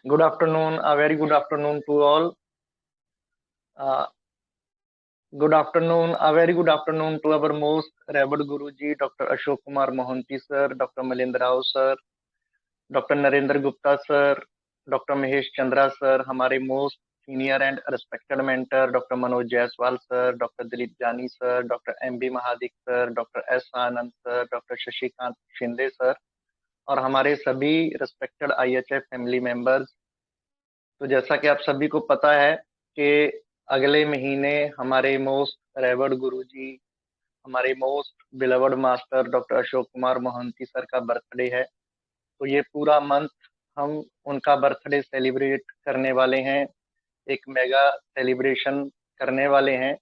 Good afternoon, a very good afternoon to all. Uh, Good afternoon, a very good afternoon to our most revered Guruji, Dr. Ashok Kumar Mohanty sir, Dr. Malindra Rao sir, Dr. Narendra Gupta sir, Dr. Mahesh Chandra sir, हमारे most senior and respected mentor, Dr. Manoj Jaiswal sir, Dr. Dilip Jani sir, Dr. M.B. Mahadik sir, Dr. S. Anand sir, Dr. Shashikant Shinde sir और हमारे सभी respected IHF family members. तो जैसा कि आप सभी को पता है कि अगले महीने हमारे मोस्ट रेवर्ड गुरुजी, हमारे most beloved master doctor Ashok Kumar Mohanty sir का बर्थडे है। तो ये पूरा मंथ हम उनका बर्थडे सेलिब्रेट करने वाले हैं, एक मेगा सेलिब्रेशन करने वाले हैं।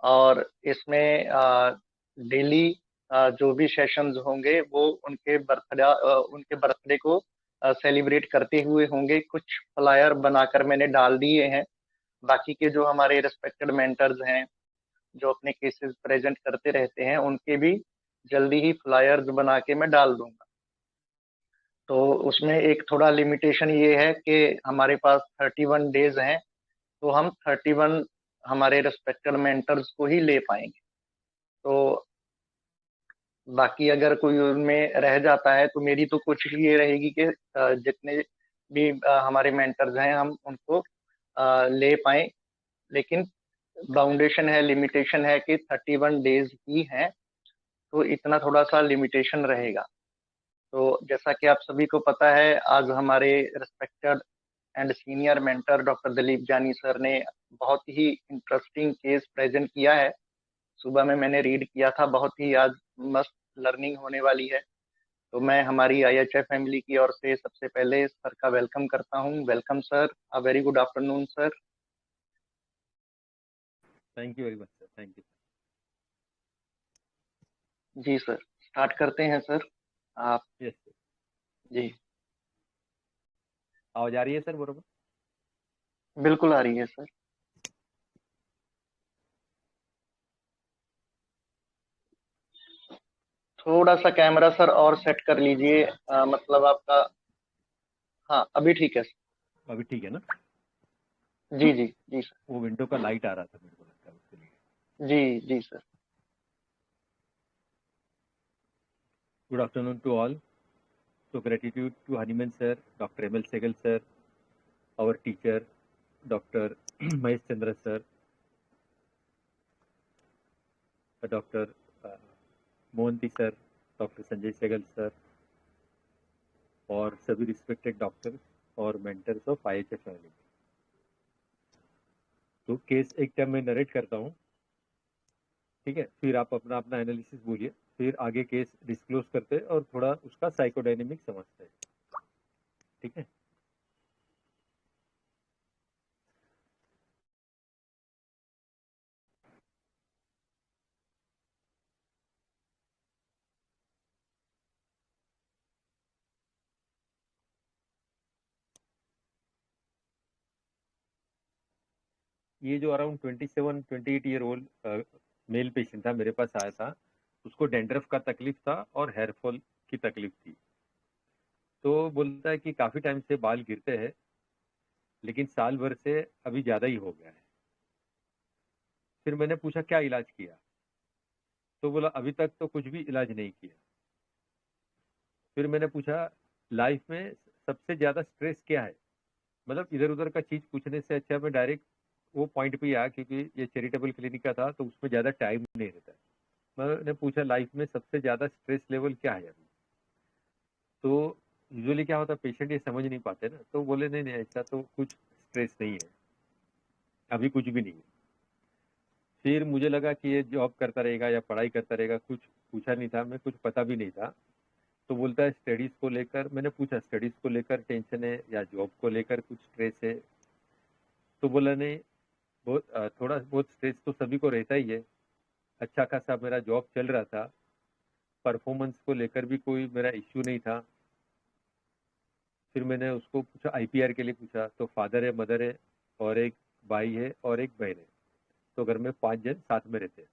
और इसमें डेली जो भी सेशंस होंगे वो उनके बर्थडे को सेलिब्रेट करते हुए होंगे। कुछ फ्लायर बनाकर मैंने डाल दिए हैं। बाकी के जो हमारे रिस्पेक्टेड मेंटर्स हैं, जो अपने केसेस प्रेजेंट करते रहते हैं, उनके भी जल्दी ही फ्लायर्स बना के मैं डाल दूंगा। तो उसमें एक थोड़ा लिमिटेशन ये है कि हमारे पास 31 डेज हैं, तो हम 31 हमारे रिस्पेक्टेड मेंटर्स को ही ले पाएंगे। तो बाकी अगर कोई उनमें रह जाता है तो मेरी तो कोशिश ये रहेगी कि जितने भी हमारे मेंटर्स हैं हम उनको ले पाए। लेकिन बाउंडेशन है, लिमिटेशन है कि 31 डेज ही हैं, तो इतना थोड़ा सा लिमिटेशन रहेगा। तो जैसा कि आप सभी को पता है, आज हमारे respected and senior mentor doctor Dilip जानी सर ने बहुत ही इंटरेस्टिंग केस प्रेजेंट किया है। सुबह में मैंने रीड किया था, बहुत ही आज मस्त लर्निंग होने वाली है। तो मैं हमारी IHF फैमिली की ओर से सबसे पहले सर का वेलकम करता हूं। Welcome sir, a very good afternoon sir. Thank you very much sir, thank you. जी सर, स्टार्ट करते हैं सर। आप यस सर। जी, आवाज आ रही है सर बरोबर? बिल्कुल आ रही है सर। थोड़ा सा कैमरा सर और सेट कर लीजिए, मतलब आपका। हाँ, अभी ठीक है सर। अभी ठीक है ना? जी जी जी सर। वो विंडो का लाइट आ रहा था, मेरे को लगता है उसके लिए। जी जी sir. Good afternoon to all. So gratitude to Haniman sir, Dr. M.L. Segal sir, our teacher, Dr. Mahesh Chandra sir, Dr. Mohanty sir, Dr. Sanjay Segal sir, और सभी रिस्पेक्टेड डॉक्टर्स और मेंटर्स ऑफ IHF फैमिली। तो case एक time मैं narrate करता हूँ, ठीक है? फिर आप अपना अपना एनालिसिस बोलिए, फिर आगे केस डिस्क्लोज करते हैं और थोड़ा उसका साइकोडायनेमिक समझते हैं, ठीक है? ये जो around 27-28 year old male patient था, मेरे पास आया था। उसको डेंड्रफ का तकलीफ था और हेयर फॉल की तकलीफ थी। तो बोलता है कि काफी टाइम से बाल गिरते हैं, लेकिन साल भर से अभी ज्यादा ही हो गया है। फिर मैंने पूछा क्या इलाज किया, तो बोला अभी तक तो कुछ भी इलाज नहीं किया। फिर मैंने पूछा लाइफ में सबसे ज्यादा स्ट्रेस क्या है। मतलब इधर उधर का चीज पूछने से अच्छा मैं डायरेक्ट वो पॉइंट पे आया, क्योंकि ये चैरिटेबल क्लिनिक का था तो उसमें ज्यादा टाइम नहीं रहता है। मैंने पूछा लाइफ में सबसे ज्यादा स्ट्रेस लेवल क्या है अभी। तो यूजुअली क्या होता है, पेशेंट ये समझ नहीं पाते ना, तो बोले नहीं नहीं ऐसा तो कुछ स्ट्रेस नहीं है, अभी कुछ भी नहीं है। फिर मुझे लगा कि ये जॉब करता रहेगा या पढ़ाई करता रहेगा, कुछ पूछा नहीं था, मैं कुछ पता भी नहीं था। तो बोलता है स्टडीज को लेकर, मैंने पूछा स्टडीज को लेकर टेंशन है या जॉब को लेकर कुछ स्ट्रेस है। तो बोला नहीं, बहुत थोड़ा बहुत स्ट्रेस तो सभी को रहता ही है। अच्छा खासा मेरा जॉब चल रहा था, परफॉर्मेंस को लेकर भी कोई मेरा इश्यू नहीं था। फिर मैंने उसको पूछा IPR के लिए पूछा, तो फादर है, मदर है और एक भाई है और एक बहन है। तो घर में 5 जन साथ में रहते हैं।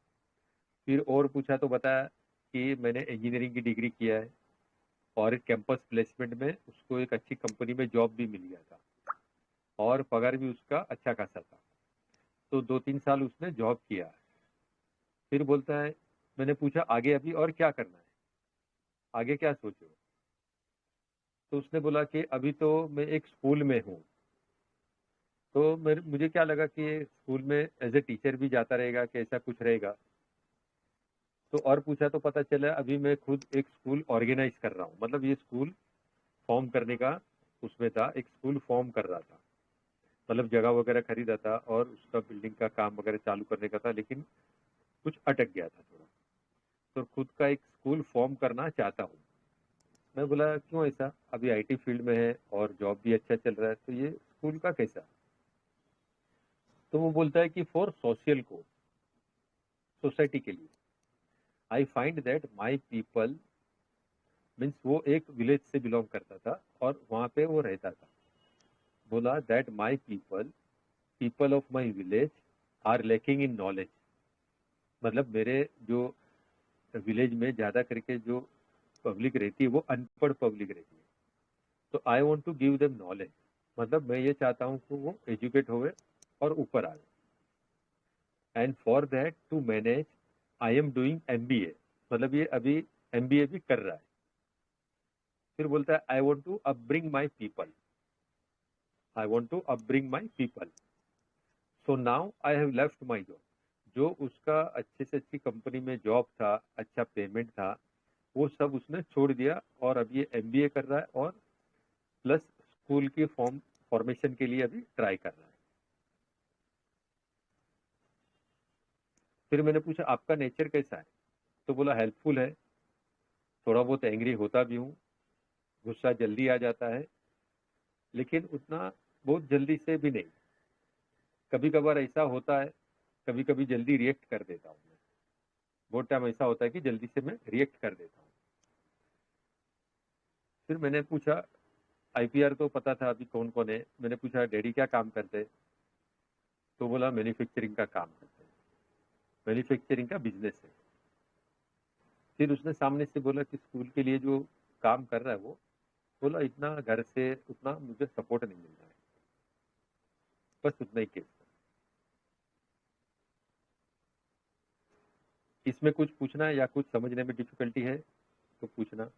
फिर और पूछा तो बताया कि मैंने इंजीनियरिंग की डिग्री किया है और एक कैंपस प्लेसमेंट में उसको एक अच्छी कंपनी में जॉब भी मिल गया था। और पगार भी उसका अच्छा खासा था। तो 2-3 साल उसने जॉब किया। फिर बोलता है, मैंने पूछा आगे अभी और क्या करना है, आगे क्या सोचे हो? तो उसने बोला कि अभी तो मैं एक स्कूल में हूँ, तो मुझे क्या लगा कि ये स्कूल में एज ए टीचर भी जाता रहेगा कि ऐसा कुछ रहेगा। तो और पूछा तो पता चला अभी मैं खुद एक स्कूल ऑर्गेनाइज कर रहा हूँ, मतलब ये स्कूल फॉर्म करने का उसमें था, एक स्कूल फॉर्म कर रहा था, मतलब जगह वगैरह खरीदा था और उसका बिल्डिंग का काम वगैरह चालू करने का था, लेकिन कुछ अटक गया था थोड़ा, तो खुद का एक स्कूल फॉर्म करना चाहता हूँ। मैं बोला क्यों ऐसा, अभी आईटी फील्ड में है और जॉब भी अच्छा चल रहा है, तो ये स्कूल का कैसा? तो वो बोलता है कि फॉर सोशल को, सोसाइटी के लिए, आई find that my people, means वो एक विलेज से बिलोंग करता था और वहां पे वो रहता था। बोला that my people, people of my village are lacking in knowledge, मतलब मेरे जो विलेज में ज्यादा करके जो पब्लिक रहती है वो अनपढ़ पब्लिक रहती है, तो I want to give them knowledge, मतलब मैं ये चाहता हूँ कि वो एजुकेट होवे और ऊपर आए। And for that to manage I am doing MBA, मतलब ये अभी एमबीए भी कर रहा है। फिर बोलता है I want to upbring my people, I want to upbring my people, so now I have left my job. जो उसका अच्छे से अच्छी कंपनी में जॉब था, अच्छा पेमेंट था, वो सब उसने छोड़ दिया और अब ये एमबीए कर रहा है और प्लस स्कूल की फॉर्मेशन के लिए अभी ट्राई कर रहा है। फिर मैंने पूछा आपका नेचर कैसा है? तो बोला हेल्पफुल है, थोड़ा बहुत एंग्री होता भी हूँ, गुस्सा जल्दी आ जाता है, लेकिन उतना बहुत जल्दी से भी नहीं, कभी कभार ऐसा होता है, कभी कभी जल्दी रिएक्ट कर देता हूँ मैं, बहुत टाइम ऐसा होता है कि जल्दी से मैं रिएक्ट कर देता हूँ। फिर मैंने पूछा आईपीआर तो पता था अभी कौन कौन है, मैंने पूछा डैडी क्या काम करते हैं? तो बोला मैन्युफैक्चरिंग का काम करते हैं, मैन्युफैक्चरिंग का बिजनेस है। फिर उसने सामने से बोला कि स्कूल के लिए जो काम कर रहा है वो, बोला इतना घर से उतना मुझे सपोर्ट नहीं मिल रहा है, बस उतना ही केस। इसमें कुछ पूछना है या कुछ समझने में डिफिकल्टी है तो पूछना,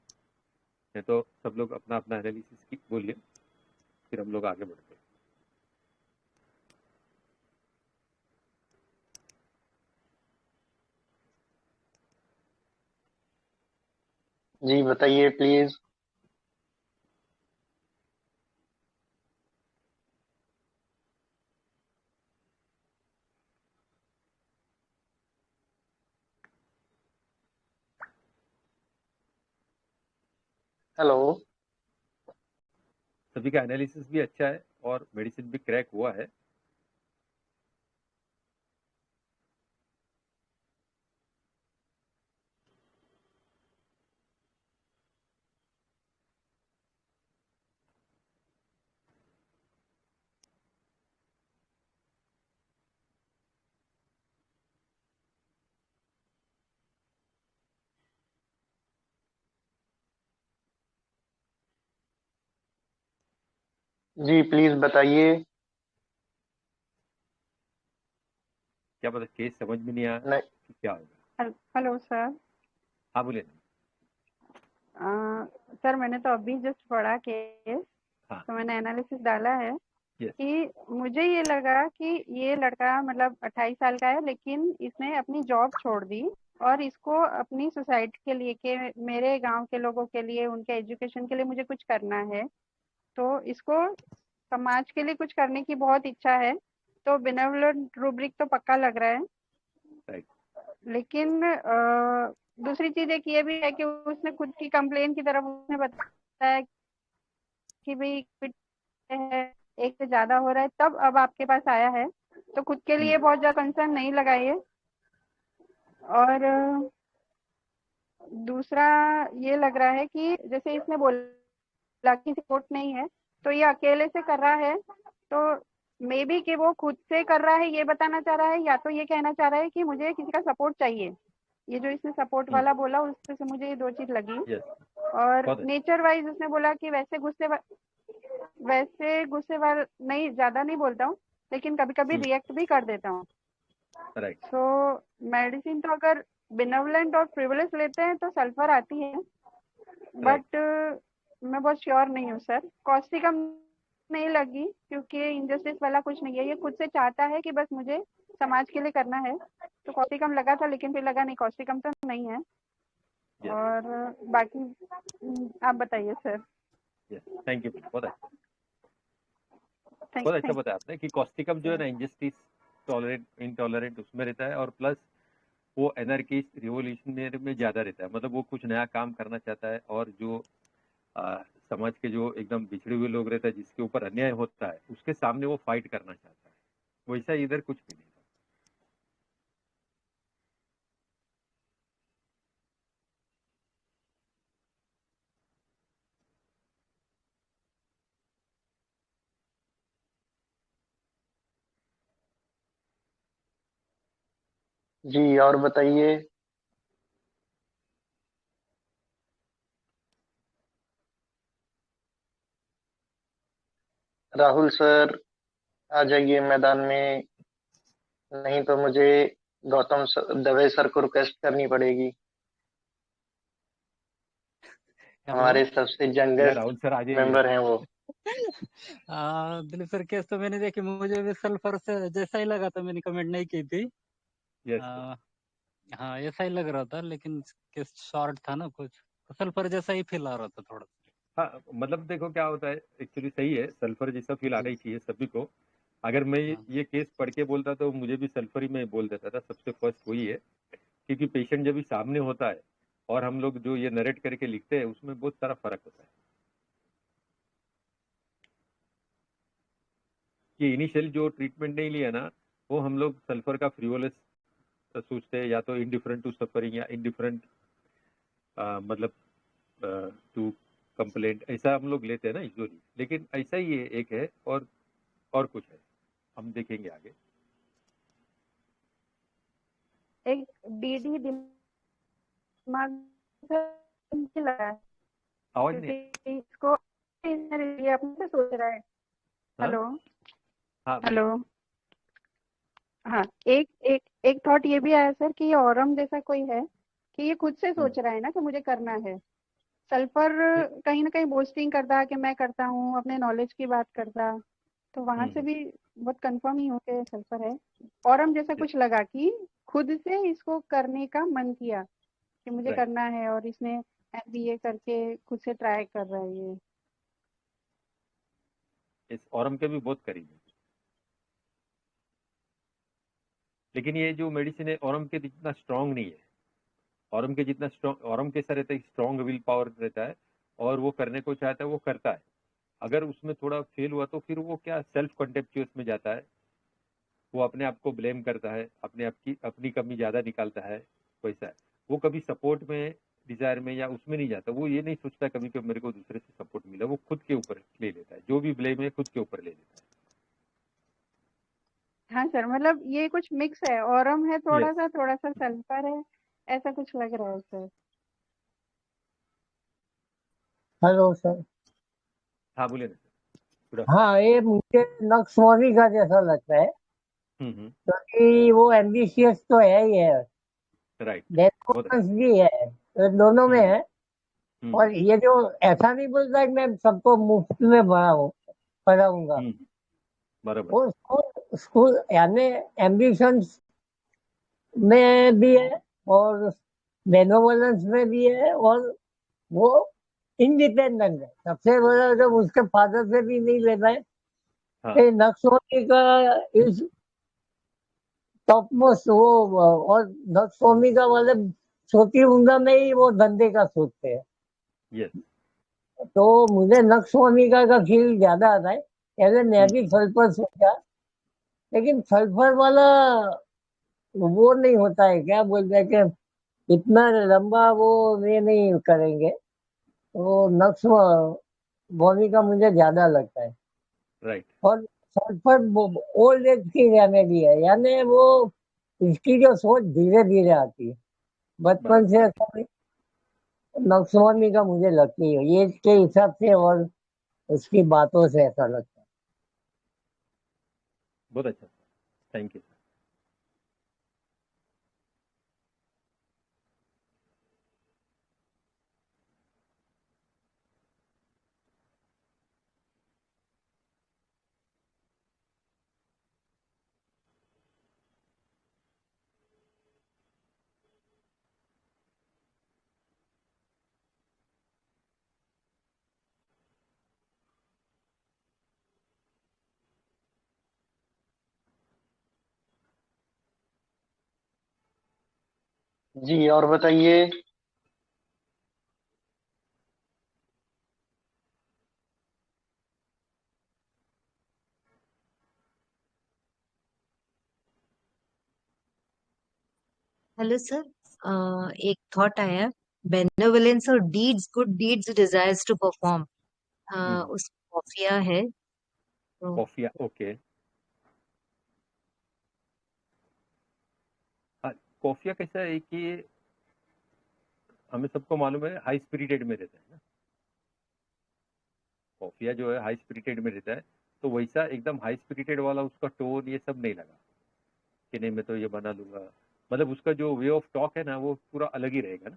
है तो सब लोग अपना अपना एनालिसिस की बोलिए, फिर हम लोग आगे बढ़ते हैं। जी बताइए प्लीज। हेलो। सभी का एनालिसिस भी अच्छा है और मेडिसिन भी क्रैक हुआ है। जी प्लीज बताइए। क्या पता केस समझ में नहीं आया नहीं। कि क्या होगा। Hello sir. हाँ बोले ना। सर मैंने तो अभी जस्ट पढ़ा केस, हाँ। तो मैंने एनालिसिस डाला है यस। कि मुझे ये लगा कि ये लड़का मतलब 28 साल का है, लेकिन इसने अपनी जॉब छोड़ दी और इसको अपनी सोसाइटी के लिए, के मेरे गांव के लोगों के लिए, उनके एजुकेशन के लिए मुझे कुछ करना है, तो इसको समाज के लिए कुछ करने की बहुत इच्छा है। तो बेनेवलेंट रूब्रिक तो पक्का लग रहा है। राइट। लेकिन दूसरी चीज एक ये भी है कि उसने खुद की कंप्लेन की तरफ उसने बताया कि भाई quit है, एक से ज्यादा हो रहा है, तब अब आपके पास आया है। तो खुद के लिए बहुत ज्यादा कंसर्न नहीं लगाइए। और दूसरा ये लग रहा है कि जैसे इसने बोला कि सपोर्ट नहीं है, तो ये अकेले से कर रहा है, तो मे बी कि वो खुद से कर रहा है ये बताना चाह रहा है, या तो ये कहना चाह रहा है कि मुझे किसी का सपोर्ट चाहिए। ये जो इसने सपोर्ट वाला बोला उससे से मुझे ये दो चीज लगी। यस। और बहुत अच्छा। नेचर वाइज उसने बोला कि वैसे वैसे गुस्से वाल नहीं, ज्यादा नहीं बोलता हूँ, लेकिन कभी कभी रिएक्ट भी कर देता हूँ। राइट। तो मेडिसिन तो अगर बिनेवलेंट और फ्रिवोलस लेते हैं तो सल्फर आती है, बट मैं बहुत श्योर नहीं हूँ सर। कॉस्टिकम नहीं लगी क्योंकि इंजस्टिस वाला कुछ नहीं है, ये खुद से चाहता है कि बस मुझे समाज के लिए करना है। तो कॉस्टिकम लगा था, लेकिन फिर लगा नहीं, कॉस्टिकम तो नहीं है। और बाकी आप बताइए सर। थैंक यू, बहुत अच्छा, थैंक बहुत अच्छा यू। बताया आपने कि कॉस्टिकम जो है ना इंजस्टिस टॉलरेट इंटॉलरेंट उसमें रहता है, और प्लस वो एनर्किस्ट रिवोल्यूशनरी में ज्यादा रहता है। मतलब वो कुछ नया काम करना चाहता है, और जो समाज के जो एकदम बिछड़े हुए लोग रहते हैं, जिसके ऊपर अन्याय होता है, उसके सामने वो फाइट करना चाहता है। वैसा इधर कुछ भी नहीं था। जी और बताइए। राहुल सर आ जाइए मैदान में, नहीं तो मुझे दवे सर को रिक्वेस्ट करनी पड़ेगी। हमारे सबसे या यंगेस्ट राहुल सर आ जाइए। मेंबर हैं वो। दिलीप सर केस तो मैंने देखी, मुझे भी सल्फर से जैसा ही लगा था, मैंने कमेंट नहीं की थी। यस। हाँ ऐसा ही लग रहा था, लेकिन केस शॉर्ट था ना कुछ, तो सल्फर जैसा ही फील आ रहा था थोड़ा। हाँ, मतलब देखो क्या होता है, एक्चुअली सही है, सल्फर जैसा फील आना ही चाहिए सभी को। अगर मैं ये केस पढ़ के बोलता तो मुझे भी सल्फर ही मैं बोल देता था, सबसे फर्स्ट वही है। क्योंकि पेशेंट जब भी सामने होता है और हम लोग जो ये नरेट करके लिखते हैं, उसमें बहुत सारा फर्क होता है। कि इनिशियल जो ट्रीटमेंट नहीं लिया ना, वो हम लोग सल्फर का फ्रिवोलस सोचते हैं, या तो इनडिफरेंट टू सफरिंग, या इनडिफरेंट मतलब टू कंप्लेंट, ऐसा हम लोग लेते हैं ना यूजुअली। लेकिन ऐसा ही है, एक है और कुछ है, हम देखेंगे आगे। एक डीडी दिमाग से लगा है, आवाज नहीं। क्योंकि इसको ये अपने से सोच रहा है। हाँ हेलो। हाँ, बोलिए। हेलो। हाँ, एक एक एक थॉट ये भी आया सर कि ये औरम जैसा कोई है, कि ये खुद से सोच रहा है ना कि मुझे करना है। सल्फर कहीं ना कहीं बोस्टिंग करता कि मैं करता हूँ, अपने नॉलेज की बात करता, तो वहां से भी बहुत कंफर्म ही हो के सल्फर है। औरम जैसा कुछ लगा कि खुद से इसको करने का मन किया कि मुझे राइट। करना है, और इसने एमबीए करके खुद से ट्राई कर रहा है ये। इस औरम के भी बहुत करीब है, लेकिन ये जो मेडिसिन है औरम के जितना स्ट्रांग नहीं है। औरम के जितना स्ट्रांग, औरम कैसा रहता है, स्ट्रांग विल पावर रहता है, और वो करने को चाहता है, वो करता है। अगर उसमें थोड़ा फेल हुआ तो फिर वो क्या, सेल्फ कंटेम्प्चुअस में जाता है, वो अपने आप को ब्लेम करता है, अपने आप की अपनी कमी ज्यादा निकालता है। वैसा है, वो कभी सपोर्ट में, डिजायर में या उसमें नहीं जाता। वो ये नहीं सोचता कभी कि मेरे को दूसरे से सपोर्ट मिला, वो खुद के ऊपर ले लेता है, जो भी ब्लेम है खुद के ऊपर ले लेता हाँ सर, मतलब ये कुछ मिक्स है, औरम है है। यस। थोड़ा सा सल्फर है, ऐसा कुछ लग रहा है सर। Hello sir. हाँ बोलिए ना सर। हाँ, ये मुझे नक्सवानी का जैसा लगता है, क्योंकि वो एम्बिशियस तो है ही है, राइट। बहुत डेस्पोरेंस भी है, तो दोनों में है। और ये जो ऐसा नहीं बोलता है कि मैं सबको मुफ्त में पढ़ाऊंगा, बराबर। वो स्कूल स्कूल यानी एम्बिशंस में भी है, और बेनोवलेंस में भी है, और वो इंडिपेंडेंट है। सबसे बड़ा जब उसके फादर से भी नहीं लेता है, हाँ। तो नक्सवानी का इस टॉप मोस्ट वो, और नक्सवानी का मतलब छोटी उम्र में ही वो धंधे का सोचते हैं। यस। तो मुझे नक्सवानी का फील ज्यादा आता है। पहले मैं भी सल्फर सोचा, लेकिन सल्फर वाला वो नहीं होता है, क्या बोलते हैं कि इतना लंबा वो ये नहीं करेंगे। तो नक्स बॉडी का मुझे ज्यादा लगता है। राइट। और सल्फर ओल्ड एज की रेमेडी है, यानी वो इसकी जो सोच धीरे धीरे आती है, बचपन से नक्सवानी का मुझे लगती है एज के हिसाब से। और उसकी बातों से ऐसा लगता है। बहुत अच्छा, थैंक यू। जी, और बताइए। हेलो सर, एक थॉट आया। बेनेवोलेंस और deeds, good deeds desires to perform, उस कॉफिया है तो। Coffea, okay. हाँ, कॉफिया कैसा है कि हमें सबको मालूम है हाई स्पिरिटेड में रहता है ना। कॉफिया जो है हाई स्पिरिटेड में रहता है, तो वैसा एकदम हाई स्पिरिटेड वाला उसका टोन ये सब नहीं लगा कि नहीं मैं तो ये बना लूंगा। मतलब उसका जो वे ऑफ टॉक है ना वो पूरा अलग ही रहेगा ना।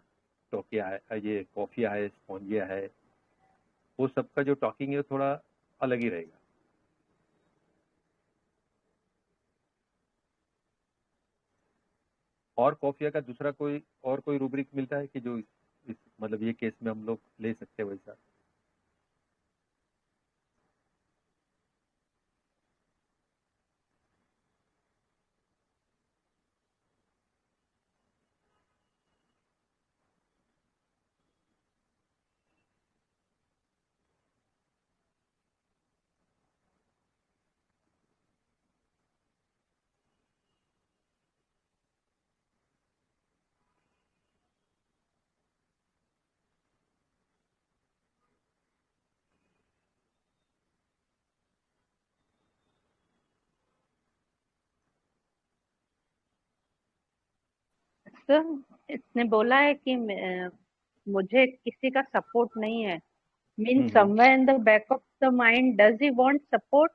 टोकिया है, ये कॉफिया है, स्पॉन्जिया है, वो सबका जो टॉकिंग है थोड़ा अलग ही रहेगा। और कॉफिया का दूसरा कोई और कोई रूब्रिक मिलता है कि जो इस मतलब ये केस में हम लोग ले सकते हैं वैसा? सर इसने बोला है कि मुझे किसी का सपोर्ट नहीं है। Mean somewhere in the back of the mind does he want support,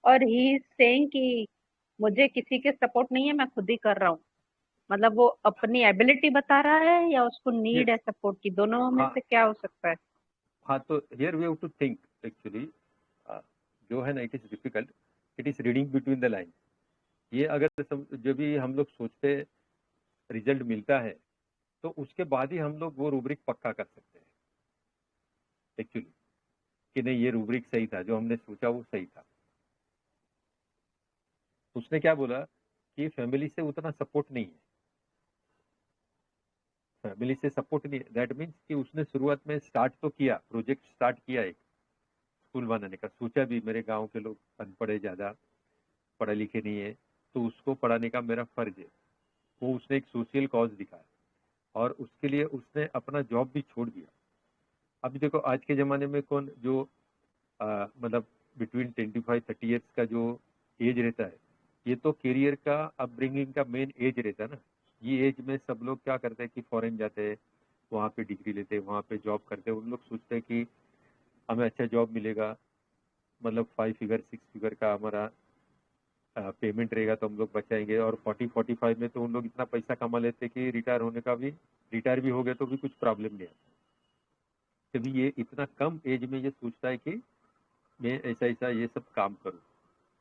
और ही इज सेइंग कि मुझे किसी के सपोर्ट नहीं है, मैं खुद ही कर रहा हूँ। मतलब वो अपनी एबिलिटी बता रहा है या उसको नीड यस। है सपोर्ट की, दोनों में हाँ से क्या हो सकता है? हाँ, तो here we have to think actually. जो है ना, it is difficult, it is reading between the line. ये अगर जब भी हम लोग सोचते रिजल्ट मिलता है तो उसके बाद ही हम लोग वो रूब्रिक पक्का कर सकते हैं एक्चुअली, कि नहीं ये रूब्रिक सही था, जो हमने सोचा वो सही था। उसने क्या बोला कि फैमिली से उतना सपोर्ट नहीं है, फैमिली से सपोर्ट नहीं है। दैट मीन्स कि उसने शुरुआत में स्टार्ट तो किया, प्रोजेक्ट स्टार्ट किया, एक स्कूल बनाने का सोचा भी, मेरे गांव के लोग अनपढ़ है, ज़्यादा पढ़े लिखे नहीं है, तो उसको पढ़ाने का मेरा फर्ज है। वो उसने एक सोशल कॉज दिखाया और उसके लिए उसने अपना जॉब भी छोड़ दिया। अभी देखो आज के ज़माने में कौन जो मतलब बिटवीन 25-30 ईयर्स का जो एज रहता है, ये तो करियर का अपब्रिंगिंग का मेन एज रहता है ना। ये एज में सब लोग क्या करते हैं कि फॉरेन जाते हैं, वहाँ पे डिग्री लेते हैं, वहाँ पे जॉब करते हैं। उन लोग सोचते हैं कि हमें अच्छा जॉब मिलेगा, मतलब 5 फिगर 6 फिगर का हमारा पेमेंट रहेगा तो हम लोग बचाएंगे। और 40-45 में तो उन लोग इतना पैसा कमा लेते हैं कि रिटायर होने का भी, रिटायर भी हो गए तो भी कुछ प्रॉब्लम नहीं आता। तभी ये इतना कम एज में ये सोचता है कि मैं ऐसा ऐसा ये सब काम करूँ।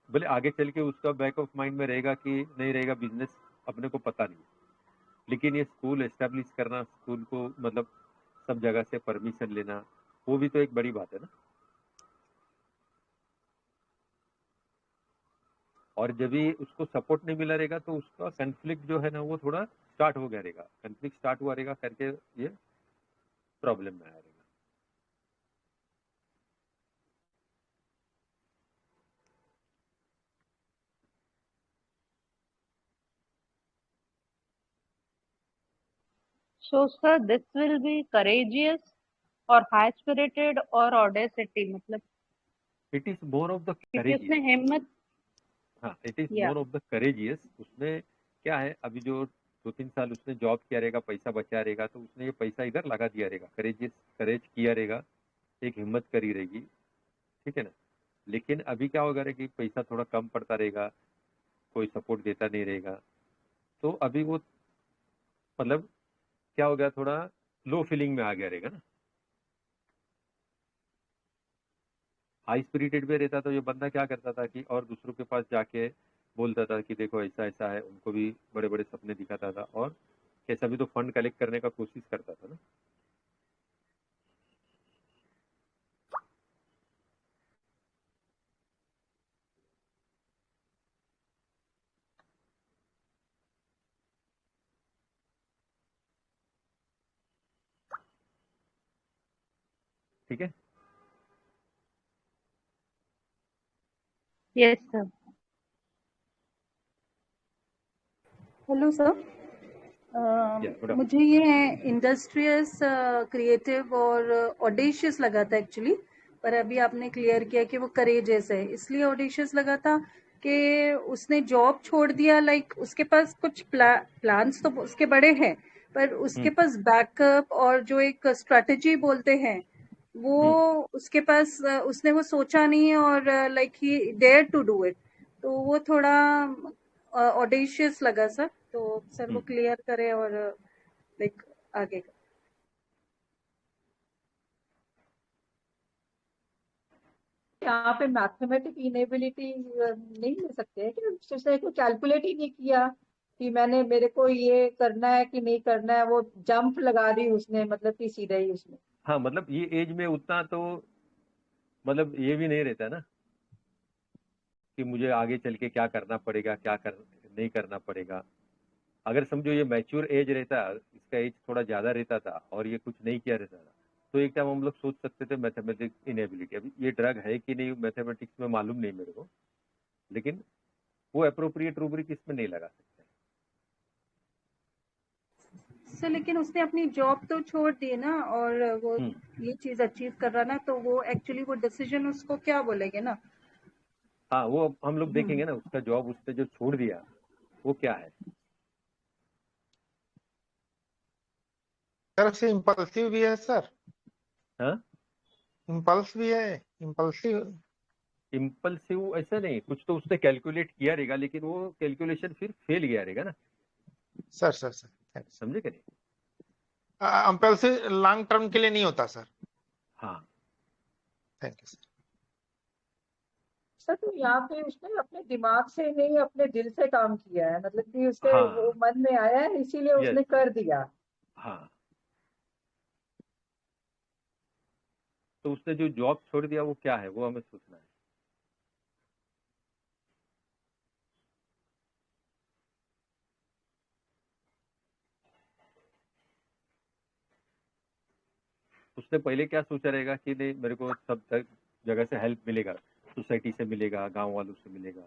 भले आगे चल के उसका बैक ऑफ माइंड में रहेगा कि नहीं रहेगा, बिजनेस अपने को पता नहीं, लेकिन ये स्कूल एस्टेब्लिश करना, स्कूल को मतलब सब जगह से परमिशन लेना, वो भी तो एक बड़ी बात है ना। और जब भी उसको सपोर्ट नहीं मिला रहेगा तो उसका कन्फ्लिक्ट जो है ना वो थोड़ा स्टार्ट हो गया रहेगा, कन्फ्लिक्ट स्टार्ट हुआ रहेगा करके ये प्रॉब्लम में आया रहेगा। So sir this will be courageous और हाई स्पिरिटेड और ऑडेसिटी, मतलब it is more of the क्योंकि उसने करेजियस। हिम्मत हाँ, इट इज किया। More of the courageous. उसमें क्या है, अभी जो 2-3 साल उसने जॉब किया रहेगा, पैसा बचा रहेगा, तो उसने ये पैसा इधर लगा दिया रहेगा, करेजियस, करेज किया रहेगा, एक हिम्मत करी रहेगी। ठीक है ना। लेकिन अभी क्या होगा कि पैसा थोड़ा कम पड़ता रहेगा, कोई सपोर्ट देता नहीं रहेगा, तो अभी वो मतलब क्या हो गया, थोड़ा लो फीलिंग में आ गया रहेगा ना। हाई स्पिरिटेड में रहता तो ये बंदा क्या करता था कि और दूसरों के पास जाके बोलता था कि देखो ऐसा ऐसा है, उनको भी बड़े बड़े सपने दिखाता था और कैसा भी तो फंड कलेक्ट करने का कोशिश करता था ना। ठीक है। Yes sir. Hello sir. Good मुझे ये इंडस्ट्रियस, क्रिएटिव और ऑडेशियस लगा था एक्चुअली, पर अभी आपने क्लियर किया कि वो करेजियस है, इसलिए ऑडेशियस लगा था कि उसने जॉब छोड़ दिया। लाइक उसके पास कुछ प्लान्स तो उसके बड़े हैं, पर उसके पास बैकअप और जो एक स्ट्रेटजी बोलते हैं वो उसके पास, उसने वो सोचा नहीं है और like he dare to do it, तो वो थोड़ा ऑडेशियस लगा सर। तो सर वो क्लियर करे और लाइक आगे का। यहाँ पे मैथमेटिक इनेबिलिटी नहीं ले सकते हैं कि उसने को कैलकुलेट ही नहीं किया कि मैंने मेरे को ये करना है कि नहीं करना है, वो जंप लगा दी उसने, मतलब कि सीधा ही उसने। हाँ, मतलब ये एज में उतना तो मतलब ये भी नहीं रहता ना कि मुझे आगे चल के क्या करना पड़ेगा, नहीं करना पड़ेगा। अगर समझो ये मैच्योर एज रहता, इसका एज थोड़ा ज़्यादा रहता था और ये कुछ नहीं किया रहता था, तो एक टाइम हम लोग सोच सकते थे मैथमेटिक्स इनेबिलिटी। अभी ये ड्रग है कि नहीं मैथमेटिक्स में मालूम नहीं मेरे को, लेकिन वो अप्रोप्रिएट रूब्रिक इसमें नहीं लगा सकते। सर लेकिन उसने अपनी जॉब तो छोड़ दी ना, और वो ये चीज अचीव कर रहा ना, तो वो एक्चुअली वो डिसीजन उसको क्या बोलेंगे ना। हाँ, वो हम लोग देखेंगे ना, उसका जॉब उसने जो छोड़ दिया वो क्या है। सर से इम्पल्सिव भी है सर। हाँ, इम्पल्स भी है, इम्पल्सिव। इम्पल्सिव ऐसा नहीं, कुछ तो उसने कैलकुलेट किया रहेगा, लेकिन वो कैलकुलेशन फिर फेल गया रहेगा ना। Sir sir sir thanks. समझे कि नहीं? इम्पल्सिव लॉन्ग टर्म के लिए नहीं होता सर। हाँ, थैंक यू सर। सर तो यहाँ पे उसने अपने दिमाग से नहीं, अपने दिल से काम किया है, मतलब कि उसके हाँ, वो मन में आया है इसीलिए यस, उसने कर दिया। हाँ। तो उसने जो जॉब छोड़ दिया वो क्या है, वो हमें सोचना है। उसने पहले क्या सोचा रहेगा कि नहीं मेरे को सब जगह से हेल्प मिलेगा, सोसाइटी से मिलेगा, गांव वालों से मिलेगा,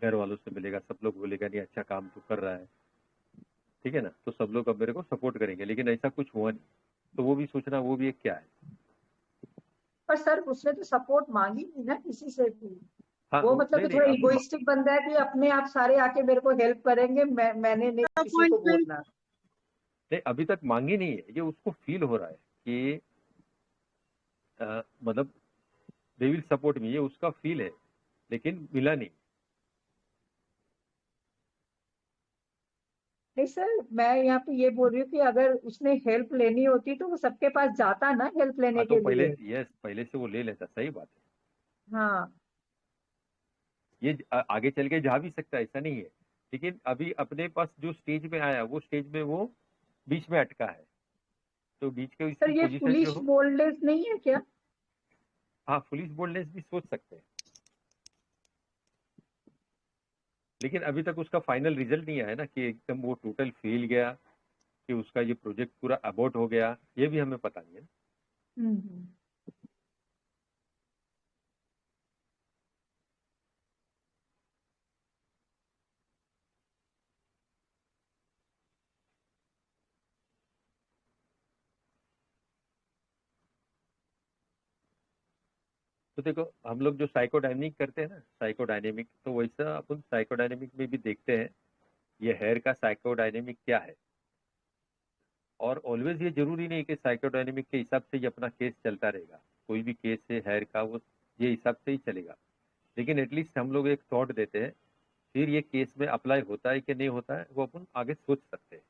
घर वालों से मिलेगा, सब लोग बोलेगा नहीं अच्छा काम तो कर रहा है, ठीक है ना, तो सब लोग अब मेरे को सपोर्ट करेंगे। लेकिन ऐसा कुछ हुआ नहीं, तो वो भी सोचना, वो भी एक क्या है। पर सर उसने तो सपोर्ट मांगी नहीं ना किसी से भी। हाँ, वो मतलब नहीं कि नहीं, थोड़ा अब इगोइस्टिक बंदा है कि अपने आप सारे आके मेरे को हेल्प करेंगे, मैंने नहीं किसी को बोलना। नहीं, अभी तक मांगी नहीं है, ये उसको फील हो रहा है कि मतलब दे विल सपोर्ट मी, ये उसका फील है, लेकिन मिला नहीं। नहीं सर, मैं यहाँ पे ये बोल रही हूँ कि अगर उसने हेल्प लेनी होती तो वो सबके पास जाता ना हेल्प हाँ, लेने तो के पहले, लिए। यस, पहले से वो ले लेता, सही बात है। हाँ। ये आगे चल के जा भी सकता है, ऐसा नहीं है, लेकिन अभी अपने पास जो स्टेज में आया वो स्टेज में वो बीच में अटका है, तो बीच के सर इसकी ये पोजीशन जो पुलिस हो। बोल्डनेस नहीं है क्या? हाँ, पुलिस बोल्डनेस भी सोच सकते हैं, लेकिन अभी तक उसका फाइनल रिजल्ट नहीं आया ना कि एकदम वो टोटल फेल गया, कि उसका ये प्रोजेक्ट पूरा अबॉर्ट हो गया, ये भी हमें पता नहीं है। हम्म। तो देखो, हम लोग जो साइकोडायनेमिक करते हैं ना, साइकोडायनेमिक, तो वैसा अपन साइकोडायनेमिक में भी देखते हैं ये हेयर का साइकोडायनेमिक क्या है। और ऑलवेज ये जरूरी नहीं कि साइकोडायनेमिक के हिसाब से ही अपना केस चलता रहेगा, कोई भी केस है हेयर का वो ये हिसाब से ही चलेगा। लेकिन एटलीस्ट हम लोग एक थॉट देते हैं, फिर ये केस में अप्लाई होता है कि नहीं होता है वो अपन आगे सोच सकते हैं।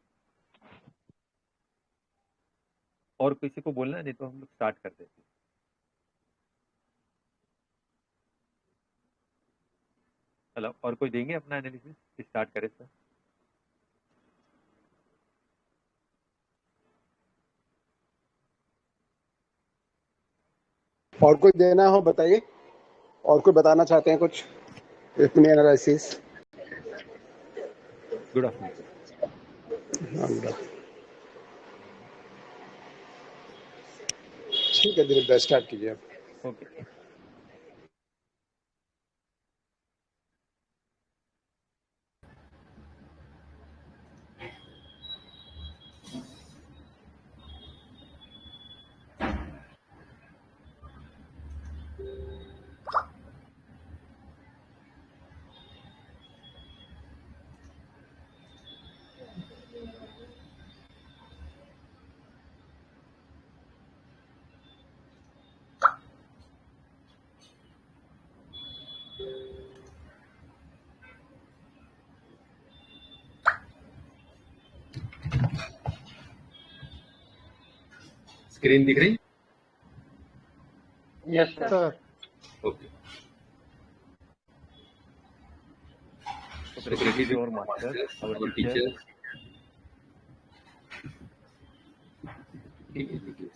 और किसी को बोलना है, नहीं तो हम लोग स्टार्ट कर देते हैं। हेलो, और कोई देंगे अपना एनालिसिस? स्टार्ट करें सर। और कोई देना हो बताइए, और कोई बताना चाहते हैं कुछ अपनी एनालिसिस? Good afternoon. ठीक है दिलीप, स्टार्ट कीजिए। ओके। स्क्रीन दिख रही? Yes sir. Okay. Secretary or master, our teacher. ठीक है, ठीक है।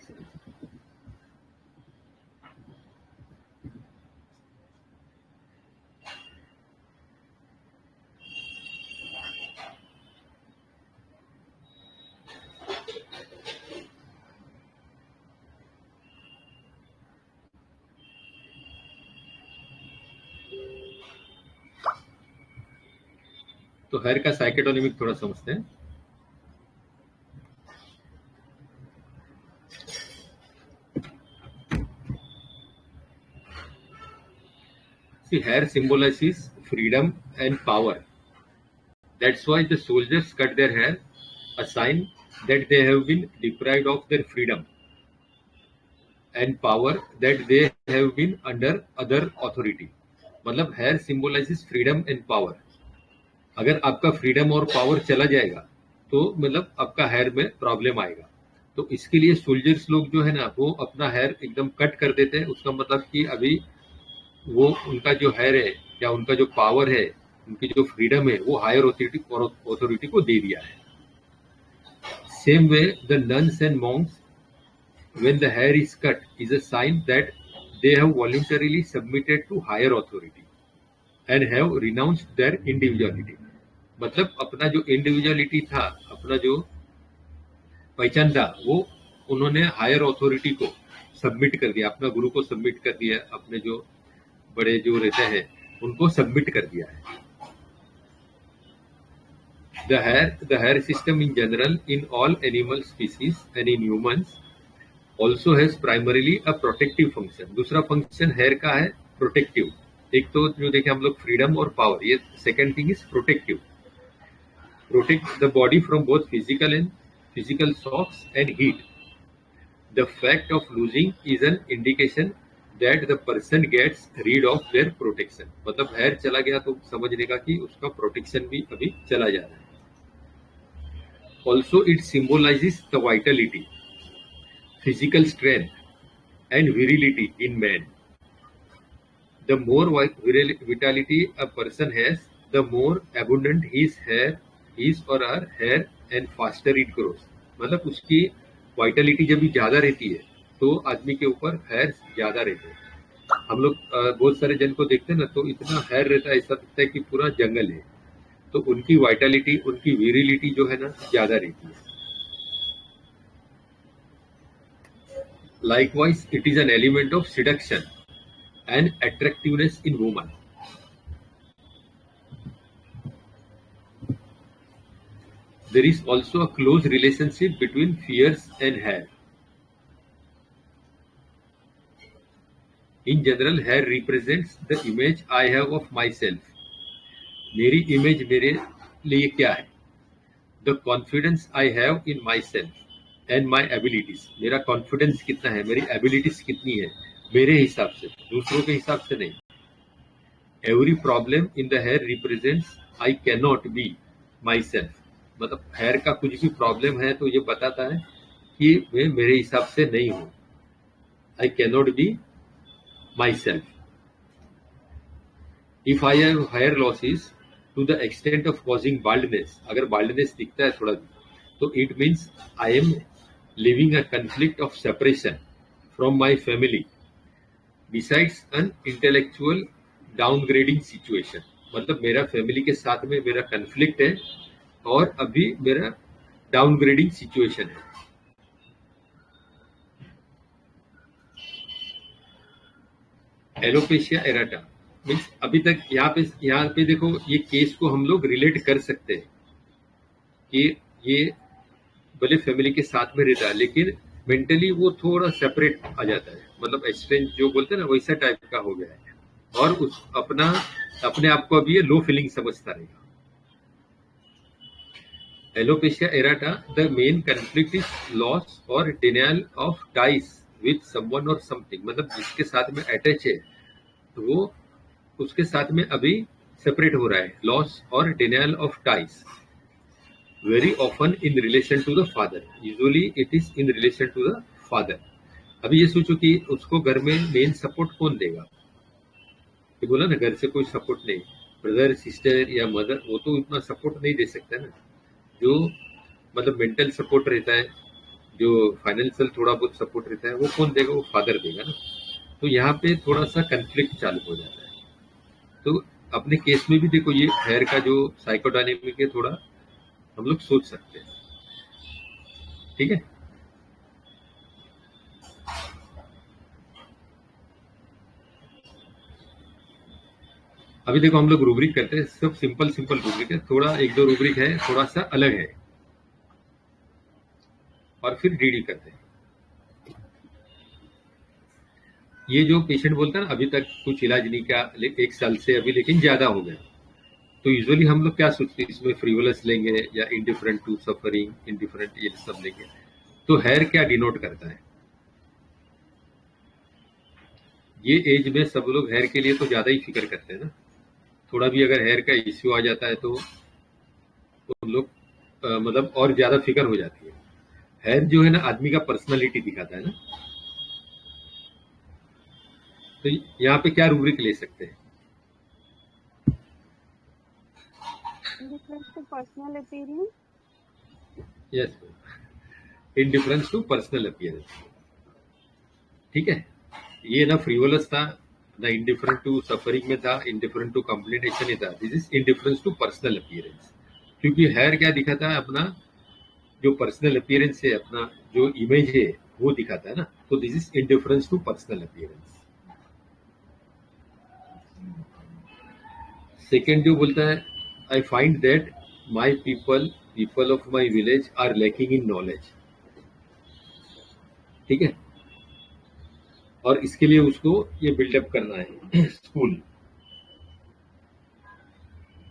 तो हेयर का साइकेटोनिमिक थोड़ा समझते हैं। See, hair symbolizes freedom and power. That's why the soldiers cut their hair, a sign that they have been deprived of their freedom and power, that they have been under other authority. मतलब hair symbolizes freedom and power. अगर आपका freedom और power चला जाएगा तो मतलब आपका hair में प्रॉब्लम आएगा। तो इसके लिए सोल्जर्स लोग जो है ना वो अपना हेयर एकदम कट कर देते हैं। उसका मतलब कि अभी वो उनका जो हेयर है या उनका जो पावर है, उनकी जो फ्रीडम है वो हायर ऑथोरिटी को दे दिया है। Same way the nuns and monks when the hair is cut is a sign that they have voluntarily submitted to higher authority and have renounced their individuality. मतलब अपना जो इंडिविजुअलिटी था, अपना जो पहचान था, वो उन्होंने हायर ऑथोरिटी को सबमिट कर दिया, अपना गुरु को सबमिट कर दिया, अपने जो बड़े जो रहते हैं उनको सबमिट कर दिया है। The hair system in general in all animal species and in humans also has primarily a protective function. दूसरा फंक्शन हेयर का है प्रोटेक्टिव। एक तो जो देखे हम लोग फ्रीडम और पावर, ये second thing is protective. Protect the body from both physical shocks and heat. The fact of losing is an indication that the person gets rid of their protection. मतलब hair चला गया तो समझने का कि उसका प्रोटेक्शन भी अभी चला जा रहा है। Also it symbolizes the vitality, physical strength and virility in man. The more vitality a person has, the more abundant his or her hair and faster it grows. मतलब उसकी वाइटलिटी जब भी ज्यादा रहती है तो आदमी के ऊपर हेयर ज्यादा रहते हैं। हम लोग बहुत सारे जन को देखते हैं ना, तो इतना हेयर रहता है, ऐसा लगता है कि पूरा जंगल है। तो उनकी वाइटलिटी, उनकी विरिलिटी जो है ना ज्यादा रहती है। Likewise, it is an element of seduction and attractiveness in woman. There is also a close relationship between fears and hair. In general, hair represents the image I have of myself. मेरी image मेरे लिए क्या है? The confidence I have in myself and my abilities. मेरा confidence कितना है, मेरी abilities कितनी है, मेरे हिसाब से, दूसरों के हिसाब से नहीं। Every problem in the hair represents I can not be myself, मतलब हेयर का कुछ भी प्रॉब्लम है तो ये बताता है कि मैं मेरे हिसाब से नहीं हूं, I can not be myself. If I have hair losses to the extent of causing baldness, अगर बाल्डनेस दिखता है थोड़ा तो it means I am living a conflict of separation from my family besides an intellectual downgrading situation, मतलब मेरा family के साथ में मेरा कन्फ्लिक्ट है और अभी मेरा डाउनग्रेडिंग सिचुएशन है। एलोपेशिया एराटा मीन्स अभी तक यहाँ पे देखो ये केस को हम लोग रिलेट कर सकते हैं कि ये भले फैमिली के साथ में रहता है लेकिन मेंटली वो थोड़ा सेपरेट आ जाता है, मतलब एक्सट्रेंज जो बोलते हैं ना वैसा टाइप का हो गया है और उस अपने आप को अभी ये लो फीलिंग समझता रहेगा। Alopecia areata the main conflict is loss और denial of ties with someone और समथिंग, मतलब जिसके साथ में अटैच है तो वो उसके साथ में अभी सेपरेट हो रहा है, लॉस और denial of ties. Very often in relation to the father, usually it is in relation to the father. अभी ये सोचो कि उसको घर में मेन सपोर्ट कौन देगा, ये बोला ना घर से कोई सपोर्ट नहीं, ब्रदर सिस्टर या मदर वो तो इतना सपोर्ट नहीं दे सकता ना, जो मतलब मेंटल सपोर्ट रहता है, जो फाइनेंशियल थोड़ा बहुत सपोर्ट रहता है वो कौन देगा, वो फादर देगा ना। तो यहाँ पे थोड़ा सा कंफ्लिक्ट चालू हो जाता है। तो अपने केस में भी देखो ये हेयर का जो साइकोडायनेमिक है थोड़ा हम लोग सोच सकते हैं, ठीक है। अभी देखो हम लोग रूब्रिक करते हैं, सब सिंपल रूब्रिक है, थोड़ा एक दो रूब्रिक है थोड़ा सा अलग है और फिर डीडी करते हैं। ये जो पेशेंट बोलता है ना अभी तक कुछ इलाज नहीं किया 1 साल से अभी लेकिन ज्यादा हो गया, तो यूजुअली हम लोग क्या सोचते हैं इसमें फ्रीवोलस लेंगे या इंडिफरेंट टू सफरिंग, इंडिफरेंट ये सब लेंगे। तो हेयर क्या डिनोट करता है, ये एज में सब लोग हेयर के लिए तो ज्यादा ही फिक्र करते हैं ना, थोड़ा भी अगर हेयर का इश्यू आ जाता है तो हम लोग मतलब और ज्यादा फिक्र हो जाती है। हेयर जो है ना आदमी का पर्सनालिटी दिखाता है ना, तो यहाँ पे क्या रूब्रिक ले सकते हैं? Indifference to personal appearance. Yes, indifference to personal appearance, ठीक है। ये ना फ्रीवोलस था ना इंडिफरेंट टू सफरिंग में था, इंडिफरेंट टू कॉम्प्लिकेशन में था, this is indifference to personal appearance. क्योंकि हेयर क्या दिखाता है, अपना जो पर्सनल अपीयरेंस है, अपना जो इमेज है वो दिखाता है ना, तो this is indifference to personal appearance. Second जो बोलता है I find that my people of my village are lacking in knowledge, ठीक है, और इसके लिए उसको ये बिल्डअप करना है स्कूल।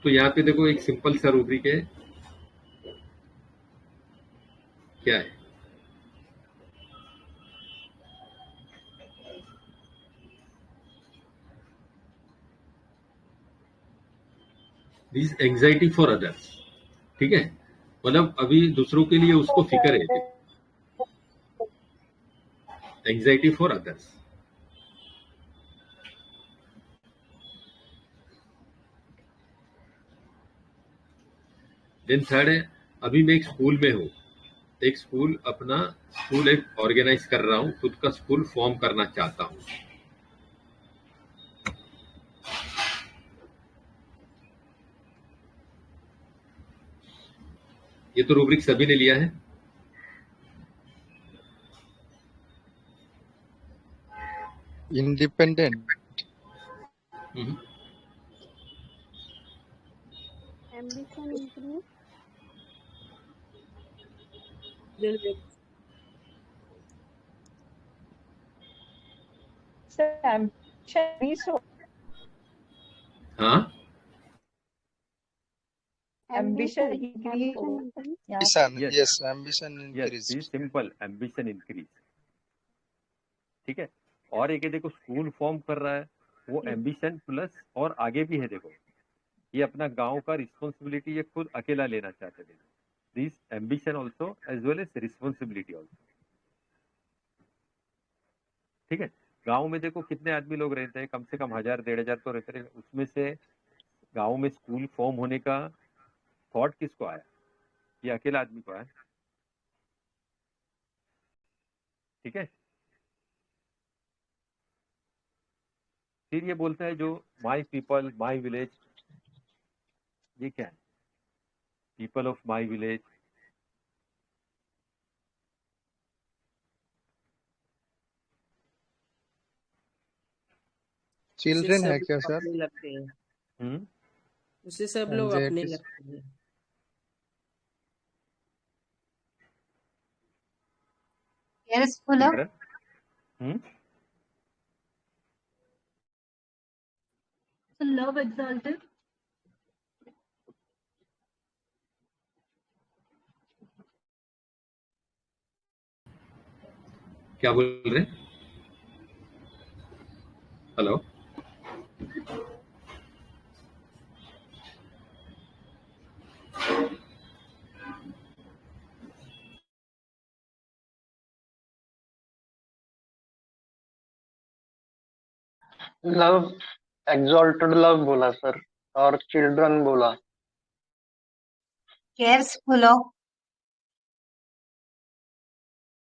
तो यहाँ पे देखो एक सिंपल सा रूब्रिक है, क्या है, दिस एंजाइटी फॉर अदर्स, ठीक है, मतलब अभी दूसरों के लिए उसको फिक्र है, anxiety for others. Then third है अभी मैं एक स्कूल में हूँ, एक स्कूल एक ऑर्गेनाइज कर रहा हूँ, खुद का स्कूल फॉर्म करना चाहता हूँ। ये तो रूब्रिक सभी ने लिया है। Independent, Ambition increase. Sir, ambition increase हो, हाँ, ambition increase हो, यहाँ ambition, Yes, yes, ambition yes, increase. be simple, ambition increase, ठीक है। और एक है देखो स्कूल फॉर्म कर रहा है, वो एम्बिशन प्लस और आगे भी है। देखो ये अपना गांव का रिस्पॉन्सिबिलिटी ये खुद अकेला लेना चाहते थे। This ambition also as well as responsibility also. ठीक है, गांव में देखो कितने आदमी लोग रहते हैं, कम से कम 1000-1500 तो रहते हैं। उसमें से गांव में स्कूल फॉर्म होने का थॉट किसको आया? ये अकेला आदमी को आया। ठीक है, फिर ये बोलता है जो माई पीपल माई विलेज, ये क्या है? पीपल ऑफ माई विलेज, उसे चिल्ड्रन है सब क्या लोग सर? अपने लगते हैं, हम्म, उसे सब लोग अपने एंजाइटी। लगते हैं। Careful of children. Hmm, love exalted. क्या बोल रहे? हेलो, लव एग्जॉल्टेड लव बोला सर, और चिल्ड्रन बोला। Careful of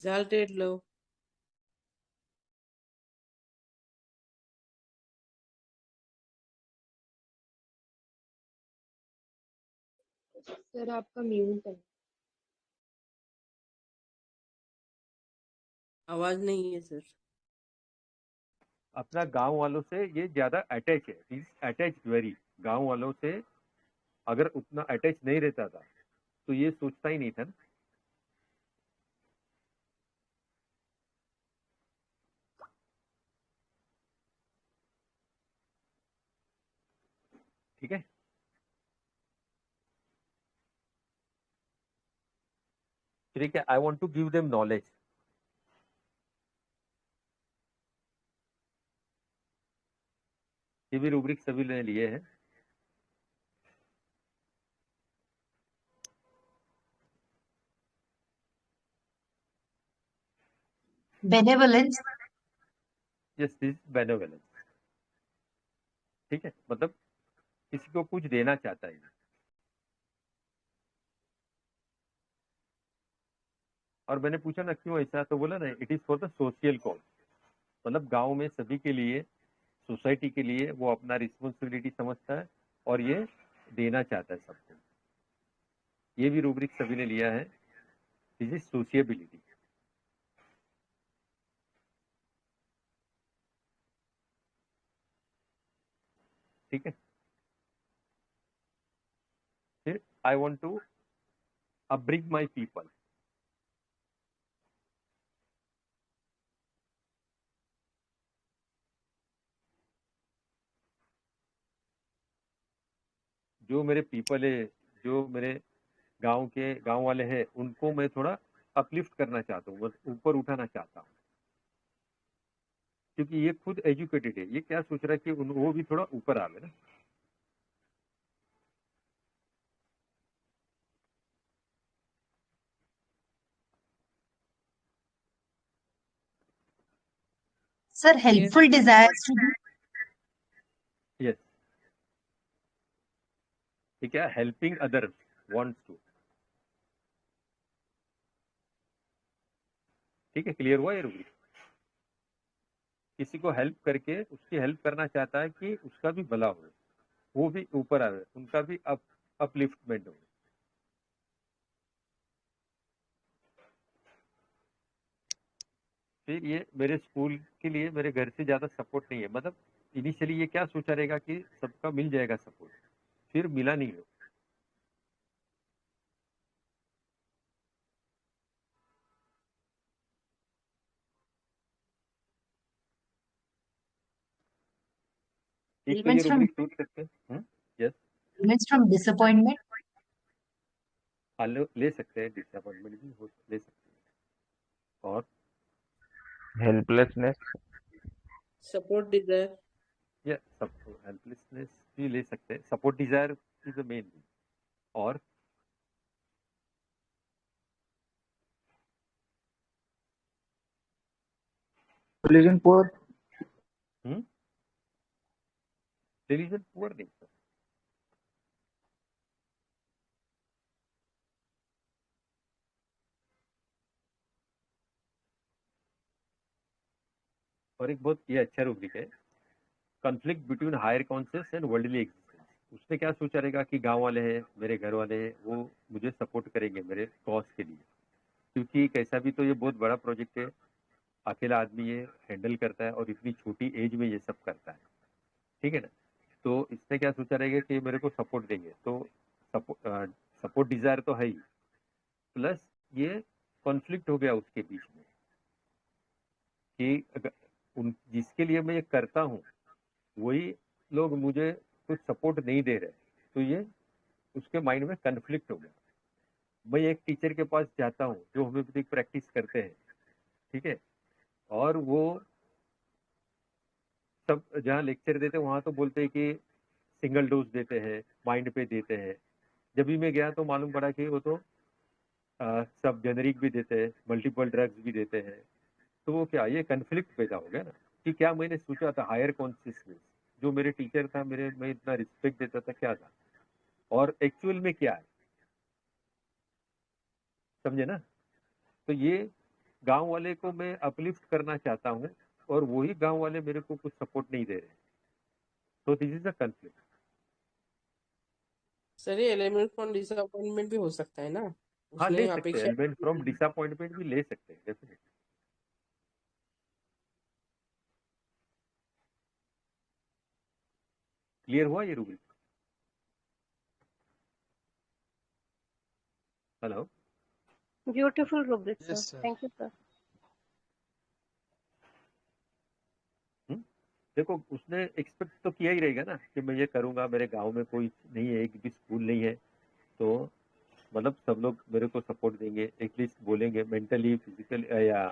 Exalted love. Sir आपका म्यूट है। आवाज नहीं है सर। अपना गांव वालों से ये ज्यादा अटैच है, अटैच वेरी। गांव वालों से अगर उतना अटैच नहीं रहता था तो ये सोचता ही नहीं था ना। ठीक है, ठीक है, I want to give them knowledge. ये भी रूब्रिक सभी ने लिए हैं। Benevolence yes, this benevolence. ठीक है, मतलब किसी को कुछ देना चाहता है। और मैंने पूछा ना क्यों ऐसा, तो बोला ना it is for the social cause. मतलब गांव में सभी के लिए, सोसाइटी के लिए वो अपना रिस्पॉन्सिबिलिटी समझता है और ये देना चाहता है सबको। ये भी रूब्रिक सभी ने लिया है, दिस इज सोशियबिलिटी। ठीक है, फिर I want to upbring my people. जो मेरे पीपल है, जो मेरे गांव वाले हैं, उनको मैं थोड़ा अपलिफ्ट करना चाहता हूँ, ऊपर उठाना चाहता हूँ। क्योंकि ये खुद एजुकेटेड है, ये क्या सोच रहा है कि वो भी थोड़ा ऊपर आवे ना। Sir helpful desires to do yes, ठीक है, हेल्पिंग अदर्स वांट्स टू। ठीक है, क्लियर हुआ ये रूब्रिक? किसी को हेल्प करके उसकी हेल्प करना चाहता है कि उसका भी भला हो, वो भी ऊपर आवे, उनका भी अपलिफ्टमेंट हो। फिर ये मेरे स्कूल के लिए मेरे घर से ज्यादा सपोर्ट नहीं है। मतलब इनिशियली ये क्या सोचा रहेगा कि सबका मिल जाएगा सपोर्ट, फिर मिला नहीं हो। एक तो ये रूब्रिक सोच सकते हैं। यस, एलिमेंट्स फ्रॉम डिसअपॉइंटमेंट ले सकते हैं, डिसअपॉइंटमेंट भी ले सकते हैं। और हेल्पलेसनेस, Support desire. या हेल्पलेसनेस भी ले सकते हैं, support desire is the main. और रिलीजन पुअर। रिलीजन पुअर नहीं सर। और एक बहुत ये अच्छा रूब्रिक है, conflict between higher conscious and worldly existence. उसने क्या सोचा रहेगा कि गांव वाले हैं, मेरे घर वाले हैं, वो मुझे सपोर्ट करेंगे मेरे कॉज के लिए, क्योंकि कैसा भी तो ये बहुत बड़ा प्रोजेक्ट है, अकेला आदमी ये हैंडल करता है और इतनी छोटी एज में ये सब करता है, ठीक है ना। तो इसने क्या सोचा रहेगा कि मेरे को सपोर्ट देंगे, तो सपोर्ट डिजायर तो है ही, प्लस ये कॉन्फ्लिक्ट हो गया उसके बीच में कि जिसके लिए मैं ये करता हूँ वही लोग मुझे कुछ सपोर्ट नहीं दे रहे, तो ये उसके माइंड में कन्फ्लिक्ट हो गया। मैं एक टीचर के पास जाता हूँ जो होम्योपैथिक प्रैक्टिस करते हैं, ठीक है, और वो सब जहाँ लेक्चर देते हैं वहाँ तो बोलते हैं कि सिंगल डोज देते हैं, माइंड पे देते हैं। जब भी मैं गया तो मालूम पड़ा कि वो तो सब जेनरिक भी देते हैं, मल्टीपल ड्रग्स भी देते हैं। तो वो क्या, ये कन्फ्लिक्ट पैदा हो गया ना कि क्या मैंने सोचा था हायर कॉन्शियसनेस, जो मेरे टीचर था, मैं इतना रिस्पेक्ट देता था, क्या था, और एक्चुअल में क्या है, समझे ना। तो ये गांव वाले को मैं अपलिफ्ट करना चाहता हूँ और वही गांव वाले मेरे को कुछ सपोर्ट नहीं दे रहे, तो this is a conflict. Sir ये एलिमेंट फ्रॉम डिसअपॉइंटमेंट भी हो सकता है ना, हाँ, ले उसने सकते हैं, अपेक्षा एलिमेंट फ्रॉम डिसअपॉइंटमेंट भी ले सकते हैं डेफिनेटली। क्लियर हुआ ये Rubik? Hello. Beautiful rubric sir, Yes, sir. Thank you sir. देखो उसने एक्सपेक्ट तो किया ही रहेगा ना कि मैं ये करूंगा, मेरे गांव में कोई नहीं है, एक भी स्कूल नहीं है, तो मतलब सब लोग मेरे को सपोर्ट देंगे, एटलीस्ट बोलेंगे मेंटली, फिजिकल या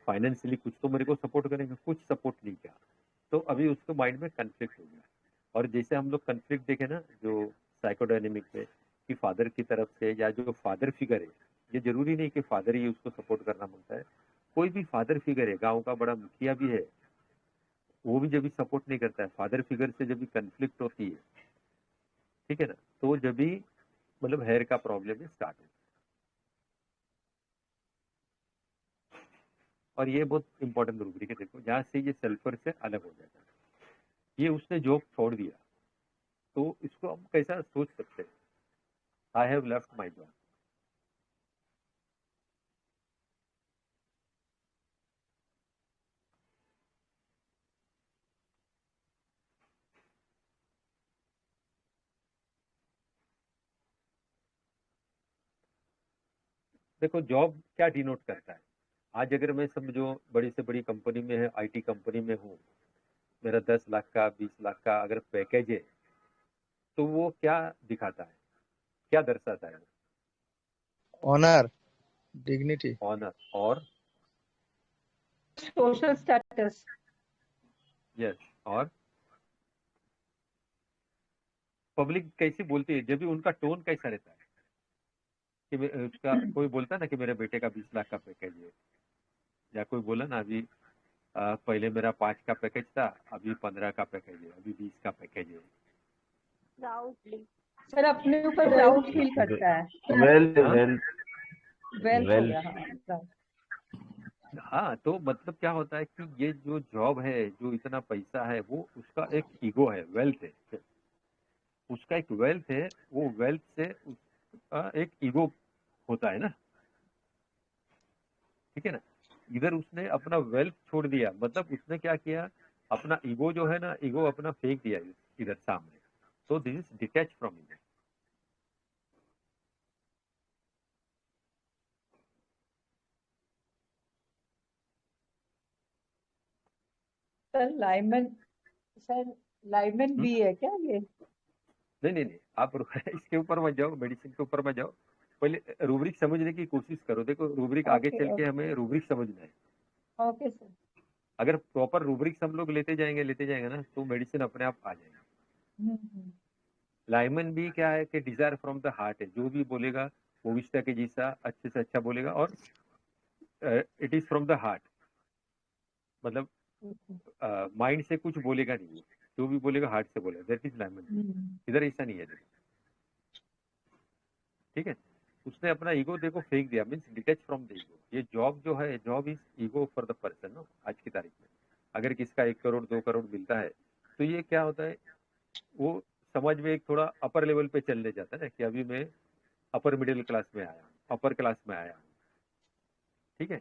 फाइनेंशियली कुछ तो मेरे को सपोर्ट करेंगे, कुछ सपोर्ट नहीं किया, तो अभी उसके माइंड में कन्फ्लिक्ट हो गया। और जैसे हम लोग कन्फ्लिक्ट देखे ना जो साइकोडायनेमिक में, कि फादर की तरफ से या जो फादर फिगर है, ये जरूरी नहीं कि फादर ही उसको सपोर्ट करना मांगता है, कोई भी फादर फिगर है, गाँव का बड़ा मुखिया भी है, वो भी जब भी सपोर्ट नहीं करता है, फादर फिगर से जब भी कन्फ्लिक्ट होती है, ठीक है ना, तो जब भी मतलब हेयर का प्रॉब्लम स्टार्ट होता है। और ये बहुत इंपॉर्टेंट रूब्रिक है, देखो जहाँ से ये सल्फर से अलग हो जाता है, ये उसने जॉब छोड़ दिया, तो इसको हम कैसा सोच सकते हैं, आई हैव लेफ्ट माई जॉब। देखो जॉब क्या डिनोट करता है, आज अगर मैं समझो बड़ी से बड़ी कंपनी में है, आईटी कंपनी में हूँ, मेरा 10 लाख का 20 लाख का अगर पैकेज है, तो वो क्या दिखाता है, क्या दर्शाता है? ऑनर, डिग्निटी, ऑनर और सोशल स्टेटस। यस, और पब्लिक कैसी बोलती है, जब भी उनका टोन कैसा रहता है कि उसका कोई बोलता है ना कि मेरे बेटे का 20 लाख का पैकेज है, या कोई बोला ना अभी पहले मेरा 5 का पैकेज था, अभी 15 का पैकेज है, अभी 20 का पैकेज है। सर अपने ऊपर प्राउड फील करता है। वेल्थ, हाँ? वेल्थ हो गया, हाँ proud। हाँ, तो मतलब क्या होता है कि ये जो जॉब है, जो इतना पैसा है, वो उसका एक ईगो है, वेल्थ है, उसका एक वेल्थ है, वो वेल्थ से उसका एक ईगो होता है ना, ठीक है ना। इधर उसने अपना वेल्थ छोड़ दिया, मतलब उसने क्या किया, अपना ईगो जो है ना, ईगो अपना फेंक दिया इधर सामने, तो this is detach from ego. Sir Lyman भी है क्या ये? नहीं, आप इसके ऊपर मत जाओ, मेडिसिन के ऊपर मत जाओ, पहले रूब्रिक समझने की कोशिश करो। देखो रूब्रिक आगे चल के हमें रूब्रिक समझना है। Okay sir. अगर प्रॉपर रूब्रिक्स हम लोग लेते जाएंगे ना, तो मेडिसिन अपने आप आ जाएगा। लाइमन भी क्या है कि डिजायर फ्रॉम द हार्ट है, जो भी बोलेगा ओविस्टा के जैसा अच्छे से अच्छा बोलेगा, और it is from the heart, मतलब माइंड से कुछ बोलेगा नहीं, जो भी बोलेगा हार्ट से बोलेगा, दैट इज लाइमन। इधर ऐसा नहीं है, ठीक है। उसने अपना ईगो देखो फेंक दिया, means detach from the ego. ये जॉब जो है, job is ego for the person ना। आज की तारीख में अगर किसका 1 करोड़ 2 करोड़ मिलता है, तो ये क्या होता है, वो समाज में एक थोड़ा अपर लेवल पे चलने जाता है ना, कि अभी मैं अपर मिडिल क्लास में आया हूँ, अपर क्लास में आया हूँ, ठीक है।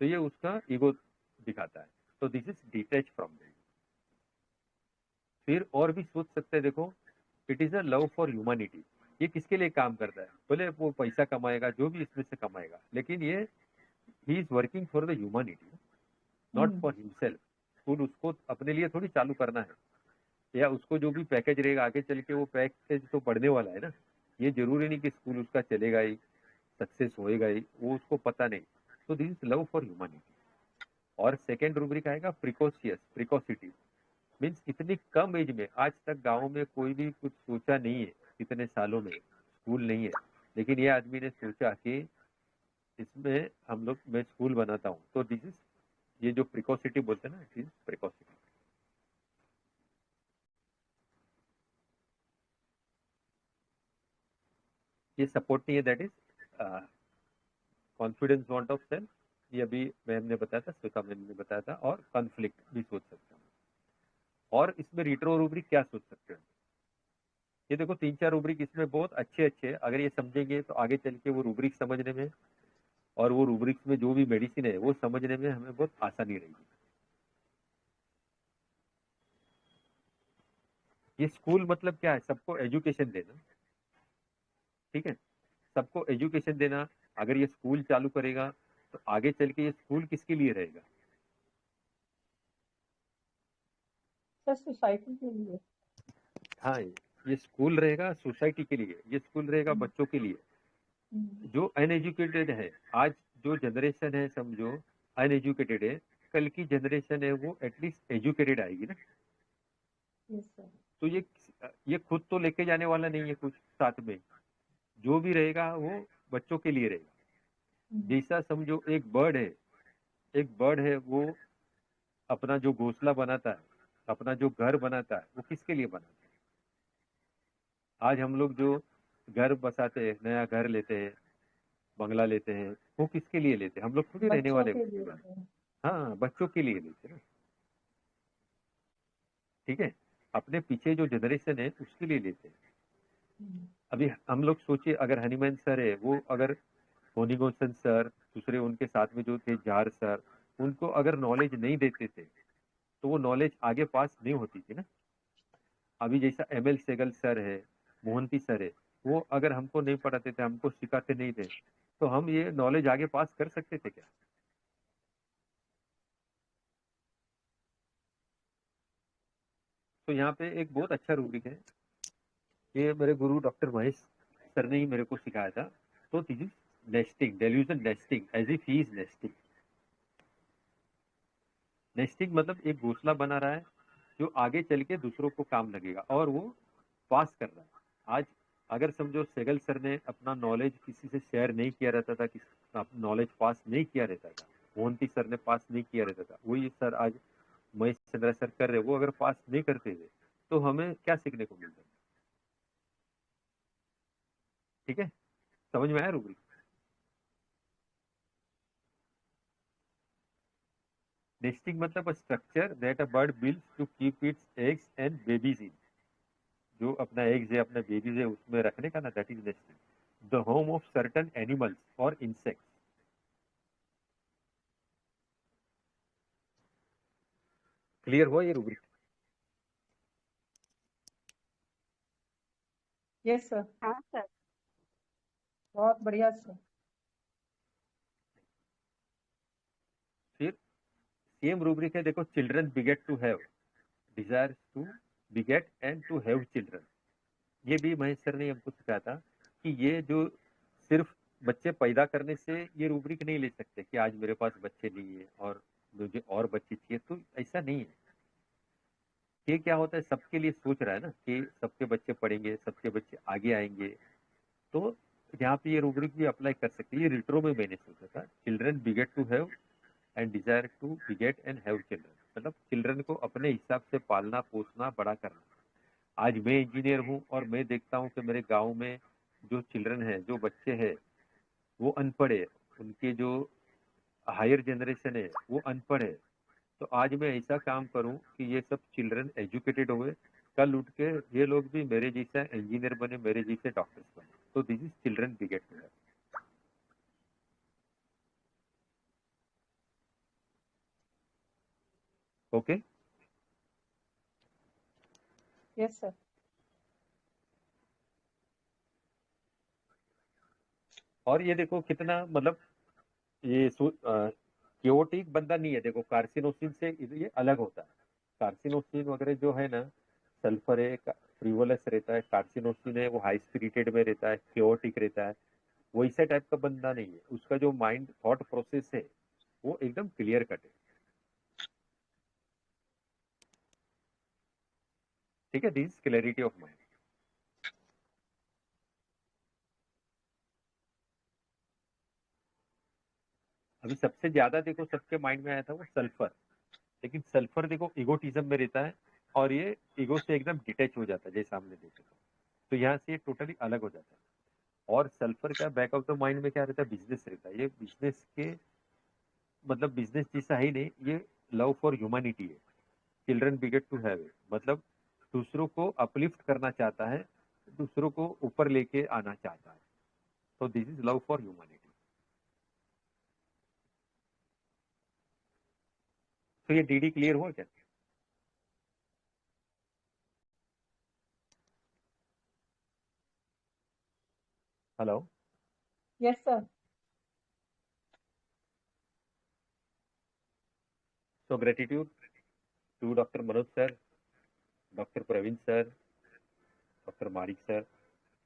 तो ये उसका ईगो दिखाता है। तो this is detach from the. फिर और भी सोच सकते हैं, देखो, it is a love for humanity. ये किसके लिए काम करता है, बोले वो पैसा कमाएगा, जो भी इसमें से कमाएगा, लेकिन ये he is working for the humanity, not for himself. School उसको अपने लिए थोड़ी चालू करना है, या उसको जो भी पैकेज रहेगा आगे चल के वो पैकेज तो बढ़ने वाला है ना। ये जरूरी नहीं कि स्कूल उसका चलेगा ही, सक्सेस होएगा ही, वो उसको पता नहीं। तो this is love for humanity. और सेकेंड रूब्रिक आएगा प्रिकॉशियस, प्रिकॉसिटी, मीन्स इतनी कम एज में, आज तक गाँव में कोई भी कुछ सोचा नहीं है, इतने सालों में स्कूल नहीं है, लेकिन ये आदमी ने सोचा कि इसमें हम लोग, मैं स्कूल बनाता हूँ। तो दिस इज, ये जो प्रिकॉसिटी बोलते हैं ना, इट इज प्रिकॉसिटी। ये सपोर्ट नहीं है, that is confidence, want of self, ये अभी मैम ने बताया था, श्वेता मैम ने बताया था। और कॉन्फ्लिक्ट भी सोच सकते हैं। और इसमें रिट्रो रूब्रिक क्या सोच सकते हैं, ये देखो 3-4 रूब्रिक इसमें बहुत अच्छे अच्छे, अगर ये समझेंगे तो आगे चल के वो रूब्रिक समझने में, और वो रूब्रिक्स में जो भी मेडिसिन है वो समझने में हमें बहुत आसानी रहेगी। ये स्कूल मतलब क्या है, सबको एजुकेशन देना, ठीक है, सबको एजुकेशन देना। अगर ये स्कूल चालू करेगा तो आगे चल के ये स्कूल किसके लिए रहेगा, सर सोसाइटी के लिए। हाँ, ये स्कूल रहेगा सोसाइटी के लिए, ये स्कूल रहेगा बच्चों के लिए जो अनएजुकेटेड है। आज जो जनरेशन है समझो अनएजुकेटेड है, कल की जनरेशन है वो एटलीस्ट एजुकेटेड आएगी ना। Yes sir. तो ये खुद तो लेके जाने वाला नहीं है कुछ साथ में, जो भी रहेगा वो बच्चों के लिए रहेगा। जैसा समझो एक बर्ड है, एक बर्ड है, वो अपना जो घोंसला बनाता है, अपना जो घर बनाता है, वो किसके लिए बनाता है। आज हम लोग जो घर बसाते हैं, नया घर लेते हैं, बंगला लेते हैं, वो किसके लिए लेते हैं, हम लोग खुद ही रहने बच्चों वाले के हैं। लिए। हाँ, बच्चों के लिए लेते हैं ना, ठीक है, अपने पीछे जो जनरेशन है उसके लिए लेते हैं। अभी हम लोग सोचिए, अगर हनीमैन सर है, वो अगर होनिगोसन सर, दूसरे उनके साथ में जो थे जार सर, उनको अगर नॉलेज नहीं देते थे तो वो नॉलेज आगे पास नहीं होती थी ना। अभी जैसा ML सेगल सर है, मोहंती सर है, वो अगर हमको नहीं पढ़ाते थे, हमको सिखाते नहीं थे, तो हम ये नॉलेज आगे पास कर सकते थे क्या। तो यहाँ पे एक बहुत अच्छा रूब्रिक है, ये मेरे गुरु डॉक्टर महेश सर ने ही मेरे को सिखाया था। तो this is nesting, delusion nesting, as if he is nesting. Nesting मतलब एक घोंसला बना रहा है जो आगे चल के दूसरों को काम लगेगा, और वो पास कर रहा है। आज अगर समझो सेगल सर ने अपना नॉलेज किसी से शेयर नहीं किया रहता था, किसी नॉलेज पास नहीं किया रहता था, मोहंती सर ने पास नहीं किया रहता था, वही सर आज महेश चंद्रा सर कर रहे, वो अगर पास नहीं करते थे तो हमें क्या सीखने को मिलता। ठीक है, समझ में आया रूब्रिक। नेस्टिंग मतलब structure that a bird builds to keep its eggs and babies in, जो अपना एग्स है, अपना बेबीज है, उसमें रखने का ना, that is nesting. The home of certain animals और इंसेक्ट्स। क्लियर हुआ ये रूब्रिक। Yes sir. हाँ सर। बहुत बढ़िया सर। फिर सेम रूब्रिक है, देखो, children beget to have, desire to beget and to have children. ये भी महेश सर ने हमको सिखाया था कि ये जो सिर्फ बच्चे पैदा करने से ये रूब्रिक नहीं ले सकते कि आज मेरे पास बच्चे नहीं है और मुझे और बच्चे चाहिए, तो ऐसा नहीं है। ये क्या होता है, सबके लिए सोच रहा है ना कि सबके बच्चे पढ़ेंगे, सबके बच्चे आगे आएंगे, तो यहाँ पे ये रूब्रिक भी अप्लाई कर सकते हैं। ये रिट्रो में मैंने सोचा था, children beget to have and desire to beget and have children, मतलब चिल्ड्रन को अपने हिसाब से पालना, पोसना, बड़ा करना। आज मैं इंजीनियर हूँ और मैं देखता हूँ कि मेरे गांव में जो चिल्ड्रन है, जो बच्चे हैं, वो अनपढ़ है, उनके जो हायर जनरेशन है वो अनपढ़ है। तो आज मैं ऐसा काम करूं कि ये सब चिल्ड्रन एजुकेटेड हुए, कल उठ के ये लोग भी मेरे जैसा इंजीनियर बने, मेरे जैसे डॉक्टर्स बने। तो this is children beget to have. Okay, yes sir. और ये देखो कितना, मतलब ये क्योटिक बंदा नहीं है। देखो कार्सिनोसिन से ये अलग होता है। कार्सिनोसिन वगैरह जो है ना, सल्फर है, फ्रीवोलस रहता है, कार्सिनोसिन है वो हाई स्पिरिटेड में रहता है, क्योटिक रहता है। वैसा टाइप का बंदा नहीं है। उसका जो माइंड थॉट प्रोसेस है वो एकदम क्लियर कट है। ठीक है, दिस क्लैरिटी ऑफ माइंड। अभी सबसे ज्यादा देखो सबके माइंड में आया था वो सल्फर, लेकिन सल्फर देखो इगोटिज्म में रहता है और ये ईगो से एकदम डिटैच हो जाता है, जैसे सामने देखे तो यहाँ से ये टोटली अलग हो जाता है। और सल्फर का बैक ऑफ द माइंड में क्या रहता है, बिजनेस रहता है। ये बिजनेस के मतलब बिजनेस जैसा ही नहीं, ये लव फॉर ह्यूमैनिटी है। Children beget to have it, मतलब दूसरों को अपलिफ्ट करना चाहता है, दूसरों को ऊपर लेके आना चाहता है। तो this is love for humanity. तो ये डीडी क्लियर हुआ क्या? Hello, yes sir. so gratitude to Dr. Manoj sir, Dr. Praveen sir, Dr. Marik sir,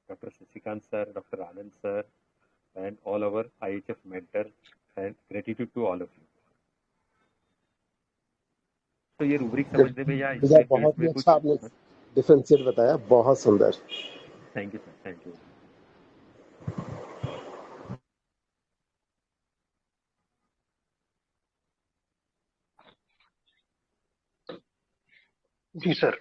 Dr. Shashikant sir, Dr. Anand sir, and all our IHF mentors, and gratitude to all of you. तो ये rubric समझने में या इसमें बहुत ही इसमें कुछ? अच्छा आपने डिफरेंशिएट बताया, बहुत सुंदर। Thank you sir, thank you. जी सर,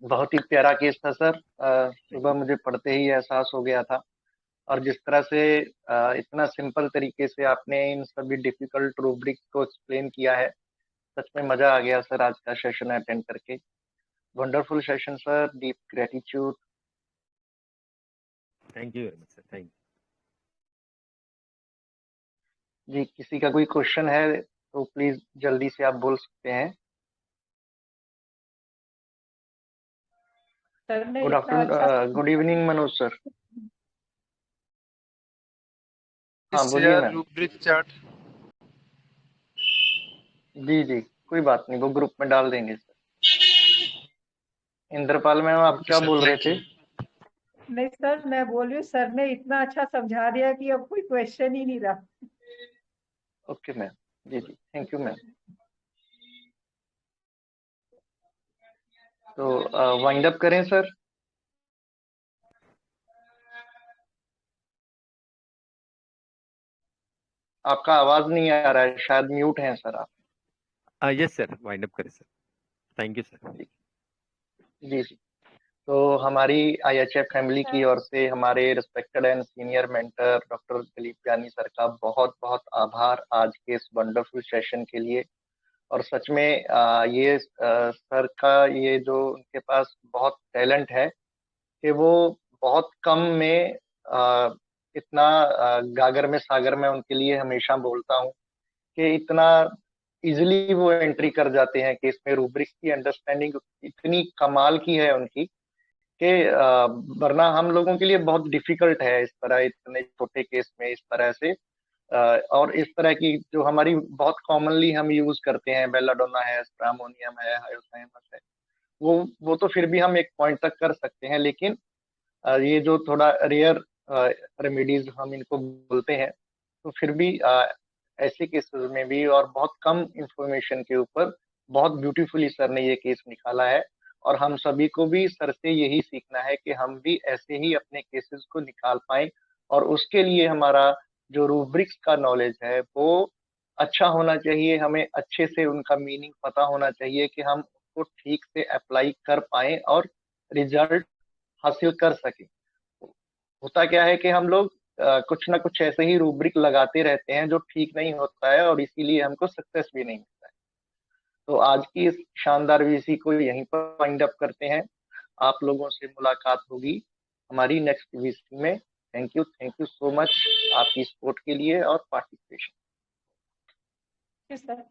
बहुत ही प्यारा केस था सर। सुबह मुझे पढ़ते ही एहसास हो गया था, और जिस तरह से इतना सिंपल तरीके से आपने इन सभी डिफिकल्ट रूब्रिक्स को एक्सप्लेन किया है, सच में मजा आ गया सर आज का सेशन अटेंड करके। Wonderful session sir, deep gratitude. Thank you very much sir, thank you. जी, किसी का कोई क्वेश्चन है तो प्लीज जल्दी से आप बोल सकते हैं। सर ने गुड इतना अच्छा afternoon, good evening Manoj sir. हाँ बोलिए मैम। Rubric chart. जी जी, कोई बात नहीं, वो ग्रुप में डाल देंगे सर। इंद्रपाल मैम, आप क्या बोल रहे थे? नहीं सर, मैं बोल रही हूँ सर ने इतना अच्छा समझा दिया कि अब कोई क्वेश्चन ही नहीं रहा। ओके मैम, जी जी, थैंक यू मैम। तो वाइंड अप करें सर। आपका आवाज नहीं आ रहा है, शायद म्यूट हैं सर आप। यस सर, वाइंड अप करें सर। Thank you sir. जी जी, तो हमारी IHF फैमिली की ओर से हमारे respected and senior mentor doctor Dilip यानी सर का बहुत बहुत आभार आज के इस वंडरफुल सेशन के लिए। और सच में ये सर का ये जो उनके पास बहुत टैलेंट है कि वो बहुत कम में इतना गागर में सागर में उनके लिए हमेशा बोलता हूँ कि इतना इजिली वो एंट्री कर जाते हैं कि इसमें रूब्रिक्स की अंडरस्टैंडिंग इतनी कमाल की है उनकी कि वरना हम लोगों के लिए बहुत डिफिकल्ट है इस तरह इतने छोटे केस में इस तरह से। और इस तरह की जो हमारी बहुत कॉमनली हम यूज करते हैं, बेलाडोना है, स्ट्रामोनियम है, हायोसाइमस है, वो तो फिर भी हम एक पॉइंट तक कर सकते हैं, लेकिन ये जो थोड़ा रेयर रेमेडीज हम इनको बोलते हैं, तो फिर भी ऐसे केसेस में भी और बहुत कम इंफॉर्मेशन के ऊपर बहुत ब्यूटीफुली सर ने ये केस निकाला है। और हम सभी को भी सर से यही सीखना है कि हम भी ऐसे ही अपने केसेस को निकाल पाए, और उसके लिए हमारा जो रूब्रिक्स का नॉलेज है वो अच्छा होना चाहिए, हमें अच्छे से उनका मीनिंग पता होना चाहिए कि हम उसको ठीक से अप्लाई कर पाए और रिजल्ट हासिल कर सकें। होता क्या है कि हम लोग कुछ ना कुछ ऐसे ही रूब्रिक लगाते रहते हैं जो ठीक नहीं होता है, और इसीलिए हमको सक्सेस भी नहीं मिलता है। तो आज की इस शानदार वीसी को यहीं पर वाइंड अप करते हैं। आप लोगों से मुलाकात होगी हमारी नेक्स्ट वीसी में। थैंक यू सो मच आपकी सपोर्ट के लिए और पार्टिसिपेशन। सर